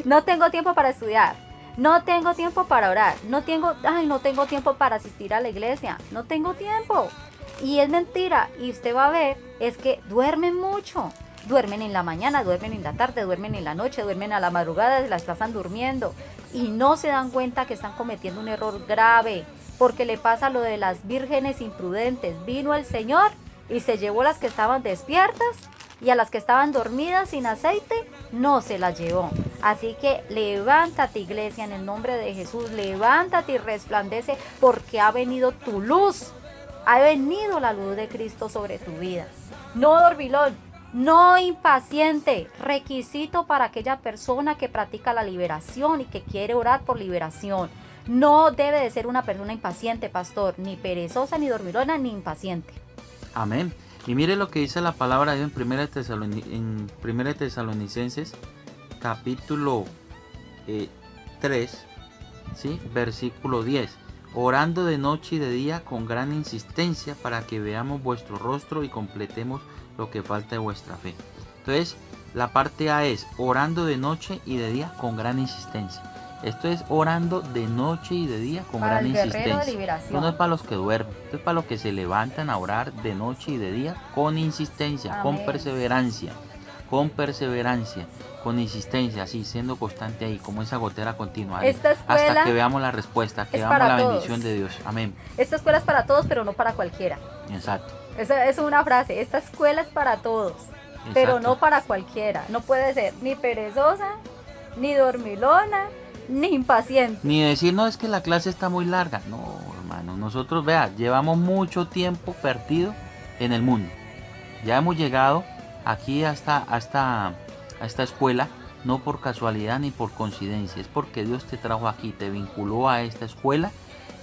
No tengo tiempo para estudiar, no tengo tiempo para orar, no tengo tiempo para asistir a la iglesia, no tengo tiempo. Y es mentira, y usted va a ver, es que duermen mucho. Duermen en la mañana, duermen en la tarde, duermen en la noche, duermen a la madrugada, se las pasan durmiendo y no se dan cuenta que están cometiendo un error grave, porque le pasa lo de las vírgenes imprudentes. Vino el Señor y se llevó a las que estaban despiertas, y a las que estaban dormidas sin aceite no se las llevó. Así que levántate, iglesia, en el nombre de Jesús, levántate y resplandece, porque ha venido tu luz, ha venido la luz de Cristo sobre tu vida. No dormilón, no impaciente, requisito para aquella persona que practica la liberación y que quiere orar por liberación. No debe de ser una persona impaciente, pastor, ni perezosa, ni dormilona, ni impaciente. Amén. Y mire lo que dice la palabra de Dios en 1 Tesalonicenses, capítulo 3, ¿sí? Versículo 10. Orando de noche y de día con gran insistencia para que veamos vuestro rostro y completemos lo que falta de vuestra fe. Entonces, la parte A es orando de noche y de día con gran insistencia. Esto es orando de noche y de día con gran insistencia. Esto no es para los que duermen, esto es para los que se levantan a orar de noche y de día con insistencia, Amén. con perseverancia, con insistencia, así siendo constante ahí, como esa gotera continua, ahí, hasta que veamos la respuesta, que veamos la bendición de Dios. Amén. Esta escuela es para todos, pero no para cualquiera. Exacto. Esa es una frase, esta escuela es para todos, pero no para cualquiera. No puede ser ni perezosa, ni dormilona, ni impaciente. Ni decir, no, es que la clase está muy larga. No, hermano, nosotros, vea, llevamos mucho tiempo perdido en el mundo. Ya hemos llegado aquí a esta escuela, no por casualidad ni por coincidencia, es porque Dios te trajo aquí, te vinculó a esta escuela,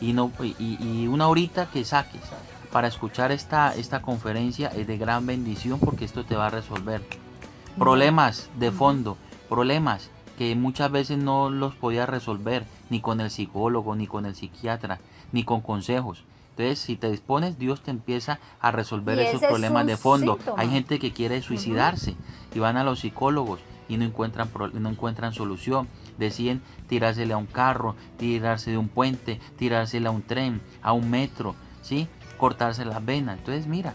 y una horita que saques para escuchar esta conferencia es de gran bendición, porque esto te va a resolver problemas de fondo, problemas que muchas veces no los podías resolver ni con el psicólogo, ni con el psiquiatra, ni con consejos. Entonces, si te dispones, Dios te empieza a resolver esos problemas de fondo. Hay gente que quiere suicidarse y van a los psicólogos y no encuentran solución. Deciden tirársele a un carro, tirarse de un puente, tirársele a un tren, a un metro, ¿sí? Cortarse las venas. Entonces, mira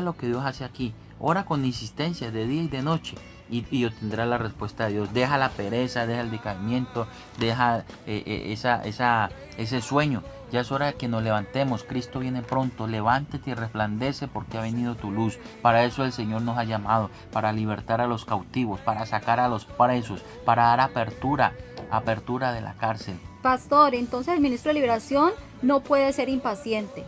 lo que Dios hace aquí. Ora con insistencia de día y de noche, y obtendrá la respuesta de Dios. Deja la pereza, deja el decaimiento, deja ese sueño. Ya es hora de que nos levantemos. Cristo viene pronto. Levántate y resplandece, porque ha venido tu luz. Para eso el Señor nos ha llamado, para libertar a los cautivos, para sacar a los presos, para dar apertura de la cárcel. Pastor, entonces el ministro de liberación no puede ser impaciente.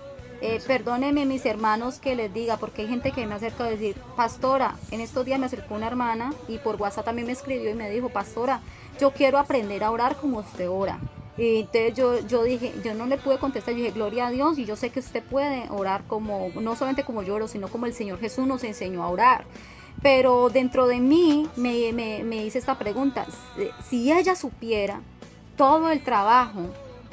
Perdónenme, mis hermanos, que les diga, porque hay gente que me acerca a decir, pastora, en estos días me acercó una hermana y por WhatsApp también me escribió y me dijo, pastora, yo quiero aprender a orar como usted ora. Y entonces yo dije, yo no le pude contestar, yo dije, gloria a Dios, y yo sé que usted puede orar como, no solamente como yo oro, sino como el Señor Jesús nos enseñó a orar. Pero dentro de mí me hice esta pregunta, si ella supiera todo el trabajo,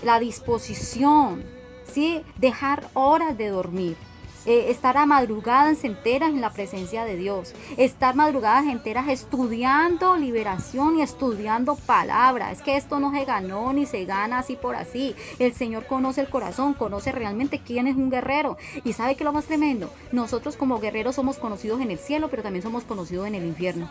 la disposición, ¿sí? Dejar horas de dormir, estar a madrugadas enteras en la presencia de Dios, estar madrugadas enteras estudiando liberación y estudiando palabra. Es que esto no se ganó ni se gana así por así. El Señor conoce el corazón, conoce realmente quién es un guerrero. Y ¿sabe qué es lo más tremendo? Nosotros como guerreros somos conocidos en el cielo, pero también somos conocidos en el infierno.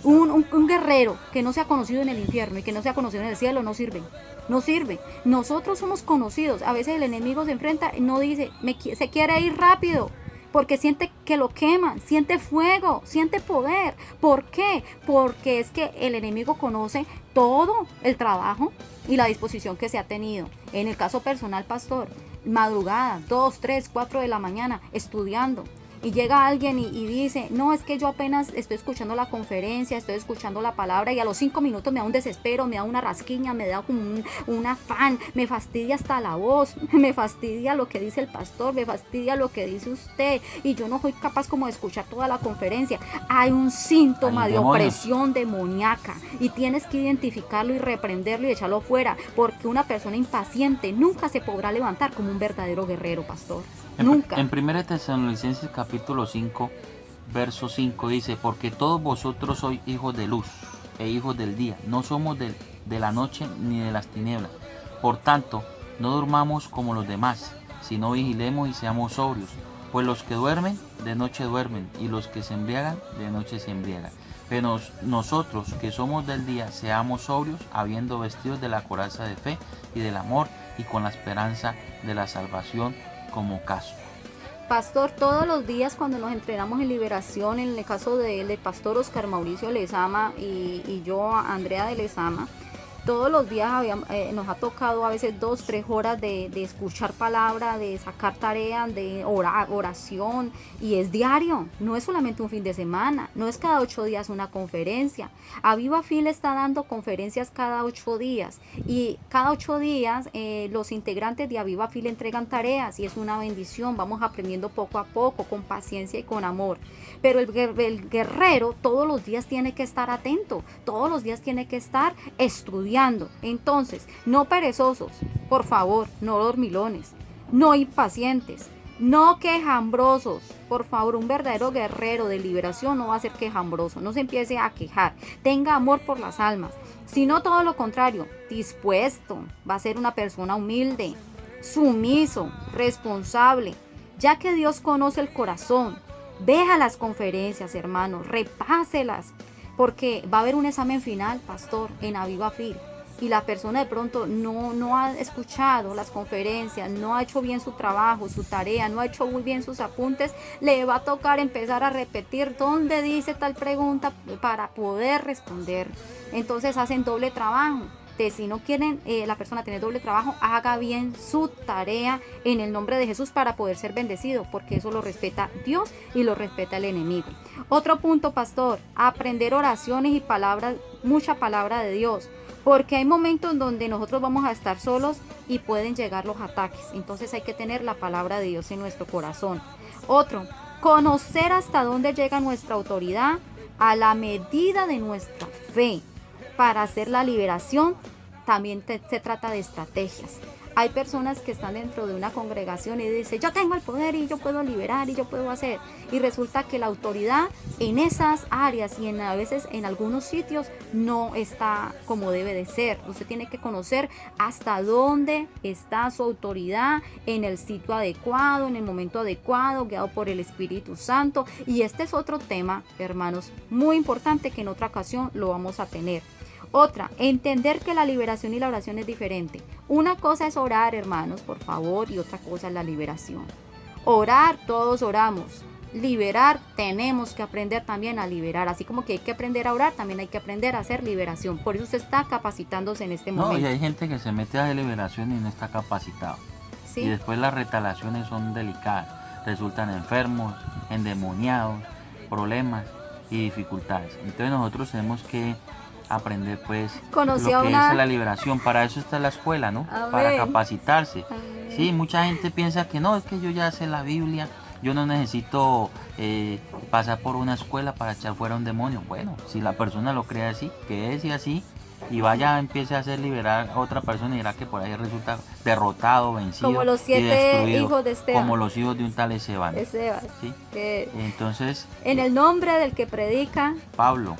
Un guerrero que no sea conocido en el infierno y que no sea conocido en el cielo no sirve. No sirve. Nosotros somos conocidos. A veces el enemigo se enfrenta y no dice, se quiere ir rápido, porque siente que lo queman, siente fuego, siente poder. ¿Por qué? Porque es que el enemigo conoce todo el trabajo y la disposición que se ha tenido. En el caso personal, pastor, madrugada, 2, 3, 4 de la mañana, estudiando. Y llega alguien y dice, no, es que yo apenas estoy escuchando la conferencia, estoy escuchando la palabra y a los 5 minutos me da un desespero, me da una rasquiña, me da como un afán, me fastidia hasta la voz, me fastidia lo que dice el pastor, me fastidia lo que dice usted y yo no soy capaz como de escuchar toda la conferencia. Hay un síntoma de opresión demoníaca y tienes que identificarlo y reprenderlo y echarlo fuera, porque una persona impaciente nunca se podrá levantar como un verdadero guerrero, pastor. Nunca. En 1 Tesalonicenses capítulo 5, verso 5 dice, porque todos vosotros sois hijos de luz e hijos del día, no somos de la noche ni de las tinieblas. Por tanto, no durmamos como los demás, sino vigilemos y seamos sobrios. Pues los que duermen, de noche duermen, y los que se embriagan, de noche se embriagan. Pero nosotros que somos del día, seamos sobrios, habiendo vestidos de la coraza de fe y del amor, y con la esperanza de la salvación como casco. Pastor, todos los días cuando nos entrenamos en liberación, en el caso del pastor Oscar Mauricio Lezama y yo, Andrea de Lezama, todos los días nos ha tocado a veces 2, 3 horas de escuchar palabra, de sacar tareas, de oración, y es diario, no es solamente un fin de semana, no es cada 8 días una conferencia. Aviva Fil está dando conferencias cada 8 días y cada 8 días los integrantes de Aviva Fil entregan tareas y es una bendición, vamos aprendiendo poco a poco, con paciencia y con amor. Pero el guerrero todos los días tiene que estar atento, todos los días tiene que estar estudiando. Entonces, no perezosos, por favor, no dormilones, no impacientes, no quejambrosos. Por favor, un verdadero guerrero de liberación no va a ser quejambroso, no se empiece a quejar, tenga amor por las almas, sino todo lo contrario, dispuesto, va a ser una persona humilde, sumiso, responsable, ya que Dios conoce el corazón. Veja las conferencias, hermanos, repáselas, porque va a haber un examen final, pastor, en Aviva Fil, y la persona de pronto no ha escuchado las conferencias, no ha hecho bien su trabajo, su tarea, no ha hecho muy bien sus apuntes, le va a tocar empezar a repetir dónde dice tal pregunta para poder responder. Entonces hacen doble trabajo. Si no quieren la persona tener doble trabajo, haga bien su tarea en el nombre de Jesús para poder ser bendecido, porque eso lo respeta Dios y lo respeta el enemigo. Otro punto, pastor, aprender oraciones y palabras, mucha palabra de Dios, porque hay momentos donde nosotros vamos a estar solos y pueden llegar los ataques. Entonces hay que tener la palabra de Dios en nuestro corazón. Otro, conocer hasta dónde llega nuestra autoridad a la medida de nuestra fe. Para hacer la liberación también se trata de estrategias. Hay personas que están dentro de una congregación y dicen, yo tengo el poder y yo puedo liberar y yo puedo hacer. Y resulta que la autoridad en esas áreas y a veces en algunos sitios no está como debe de ser. Usted tiene que conocer hasta dónde está su autoridad en el sitio adecuado, en el momento adecuado, guiado por el Espíritu Santo. Y este es otro tema, hermanos, muy importante que en otra ocasión lo vamos a tener. Otra, entender que la liberación y la oración es diferente. Una cosa es orar, hermanos, por favor, y otra cosa es la liberación. Orar, todos oramos. Liberar, tenemos que aprender también a liberar. Así como que hay que aprender a orar, también hay que aprender a hacer liberación. Por eso usted está capacitándose en este momento. No, y hay gente que se mete a hacer liberación y no está capacitado. ¿Sí? Y después las retalaciones son delicadas. Resultan enfermos, endemoniados, problemas y dificultades. Entonces nosotros tenemos que aprender pues lo que es la liberación. Para eso está la escuela, ¿no? Amén. Para capacitarse. Amén. Sí, mucha gente piensa que no, es que yo ya sé la Biblia, yo no necesito pasar por una escuela para echar fuera un demonio. Bueno, si la persona lo cree así, que es y así, y vaya, empiece a hacer liberar a otra persona y dirá que por ahí resulta derrotado, vencido, como los 7 hijos de Esteban, como los hijos de un tal Esteban. ¿Sí? Entonces, en el nombre del que predica Pablo.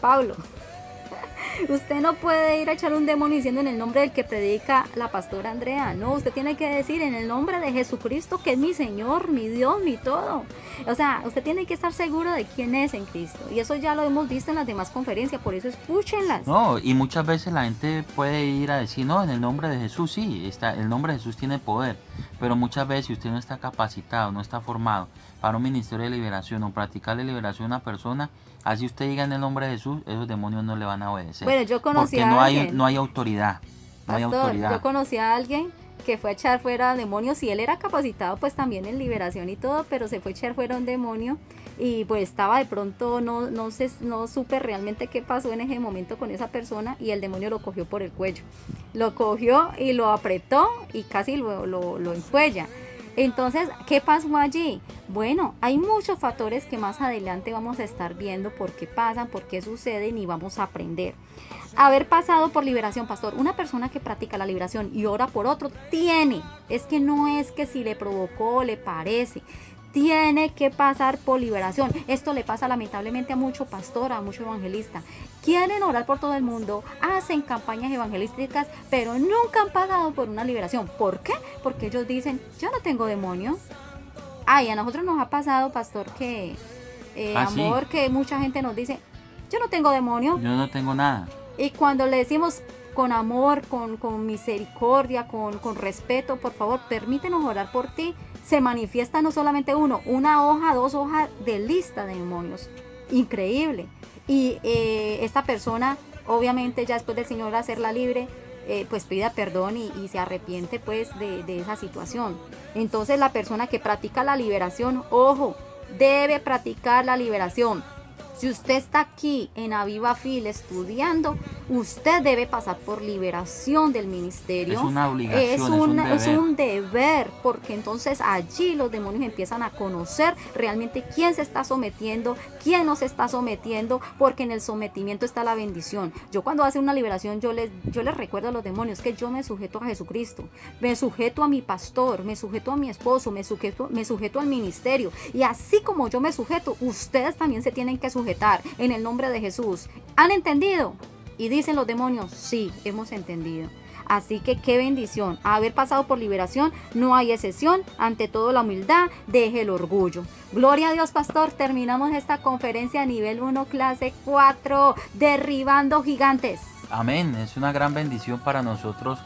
Usted no puede ir a echar un demonio diciendo en el nombre del que predica la pastora Andrea. No, usted tiene que decir en el nombre de Jesucristo, que es mi Señor, mi Dios, mi todo. O sea, usted tiene que estar seguro de quién es en Cristo. Y eso ya lo hemos visto en las demás conferencias, por eso escúchenlas. No, y muchas veces la gente puede ir a decir, no, en el nombre de Jesús, sí, el nombre de Jesús tiene poder. Pero muchas veces si usted no está capacitado, no está formado para un ministerio de liberación o practicar la liberación a una persona, así usted diga en el nombre de Jesús, esos demonios no le van a obedecer. Bueno, yo conocí porque no hay autoridad. Pastor, yo conocí a alguien que fue a echar fuera demonios, y él era capacitado pues también en liberación y todo, pero se fue a echar fuera un demonio y pues estaba de pronto, no supe realmente qué pasó en ese momento con esa persona, y el demonio lo cogió por el cuello, lo cogió y lo apretó y casi lo encuella. Entonces, ¿qué pasó allí? Bueno, hay muchos factores que más adelante vamos a estar viendo por qué pasan, por qué suceden, y vamos a aprender. Haber pasado por liberación, pastor, una persona que practica la liberación y ora por otro, es que no es que si le provocó o le parece, tiene que pasar por liberación. Esto le pasa lamentablemente a mucho pastor, a mucho evangelista. Quieren orar por todo el mundo, hacen campañas evangelísticas, pero nunca han pasado por una liberación. ¿Por qué? Porque ellos dicen, yo no tengo demonio. Ay, a nosotros nos ha pasado, pastor, que amor, sí. que mucha gente nos dice, yo no tengo demonio. Yo no tengo nada. Y cuando le decimos con amor, con misericordia, con respeto, por favor, permítenos orar por ti, se manifiesta no solamente una hoja, 2 hojas de lista de demonios. Increíble. Y esta persona, obviamente, ya después del Señor hacerla libre, pues pida perdón y se arrepiente pues de esa situación. Entonces la persona que practica la liberación, ojo, debe practicar la liberación. Si usted está aquí en Aviva Fil estudiando, usted debe pasar por liberación del ministerio. Es una obligación, es un deber, porque entonces allí los demonios empiezan a conocer realmente quién se está sometiendo, quién no se está sometiendo, porque en el sometimiento está la bendición. Yo cuando hace una liberación, yo les recuerdo a los demonios que yo me sujeto a Jesucristo, me sujeto a mi pastor, me sujeto a mi esposo, me sujeto al ministerio, y así como yo me sujeto, ustedes también se tienen que sujetar en el nombre de Jesús. ¿Han entendido? Y dicen los demonios, sí, hemos entendido. Así que qué bendición, haber pasado por liberación, no hay excepción, ante todo la humildad, deje el orgullo. Gloria a Dios, pastor, terminamos esta conferencia nivel 1, clase 4, derribando gigantes. Amén, es una gran bendición para nosotros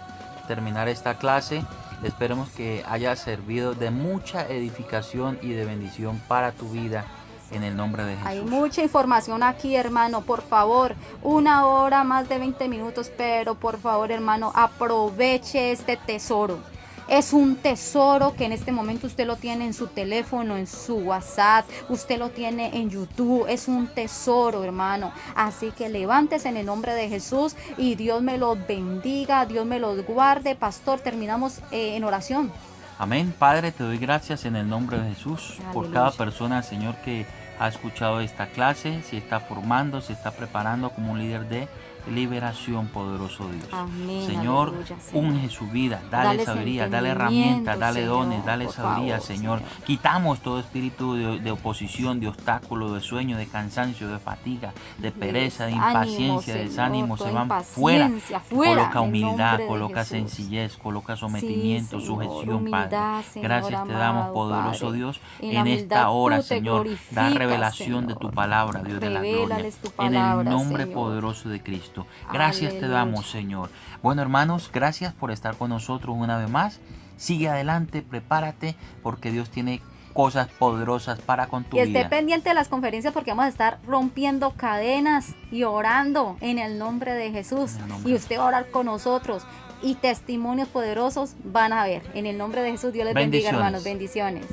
terminar esta clase. Esperemos que haya servido de mucha edificación y de bendición para tu vida. En el nombre de Jesús. Hay mucha información aquí, hermano, por favor, 1 hora, más de 20 minutos, pero por favor, hermano, aproveche este tesoro. Es un tesoro que en este momento usted lo tiene en su teléfono, en su WhatsApp, usted lo tiene en YouTube, es un tesoro, hermano. Así que levántese en el nombre de Jesús y Dios me los bendiga, Dios me los guarde. Pastor, terminamos en oración. Amén. Padre, te doy gracias en el nombre de Jesús. Aleluya. Por cada persona, Señor, que ha escuchado esta clase, se está formando, se está preparando como un líder de liberación, poderoso Dios. Amén, Señor, aleluya, unge su vida, dale sabiduría, dale herramientas, dale Señor, dones, dale sabiduría, favor, Señor. Quitamos todo espíritu de oposición, de obstáculo, de sueño, de cansancio, de fatiga, de pereza, de impaciencia, de desánimo, se van fuera. Coloca humildad, coloca sencillez, coloca sometimiento, sí, Señor, sujeción, humildad, Padre. Señor, gracias te damos, poderoso Padre. Dios, en esta hora, Señor, da revelación, Señor, de tu palabra, Dios de la gloria, palabra, en el nombre, Señor, poderoso de Cristo. Gracias, aleluya, te damos, Señor. Bueno, hermanos, gracias por estar con nosotros una vez más. Sigue adelante, prepárate, porque Dios tiene cosas poderosas para con tu vida. Y esté pendiente de las conferencias, porque vamos a estar rompiendo cadenas y orando en el nombre de Jesús. Y usted va a orar con nosotros y testimonios poderosos van a ver. En el nombre de Jesús, Dios les bendiga, hermanos. Bendiciones.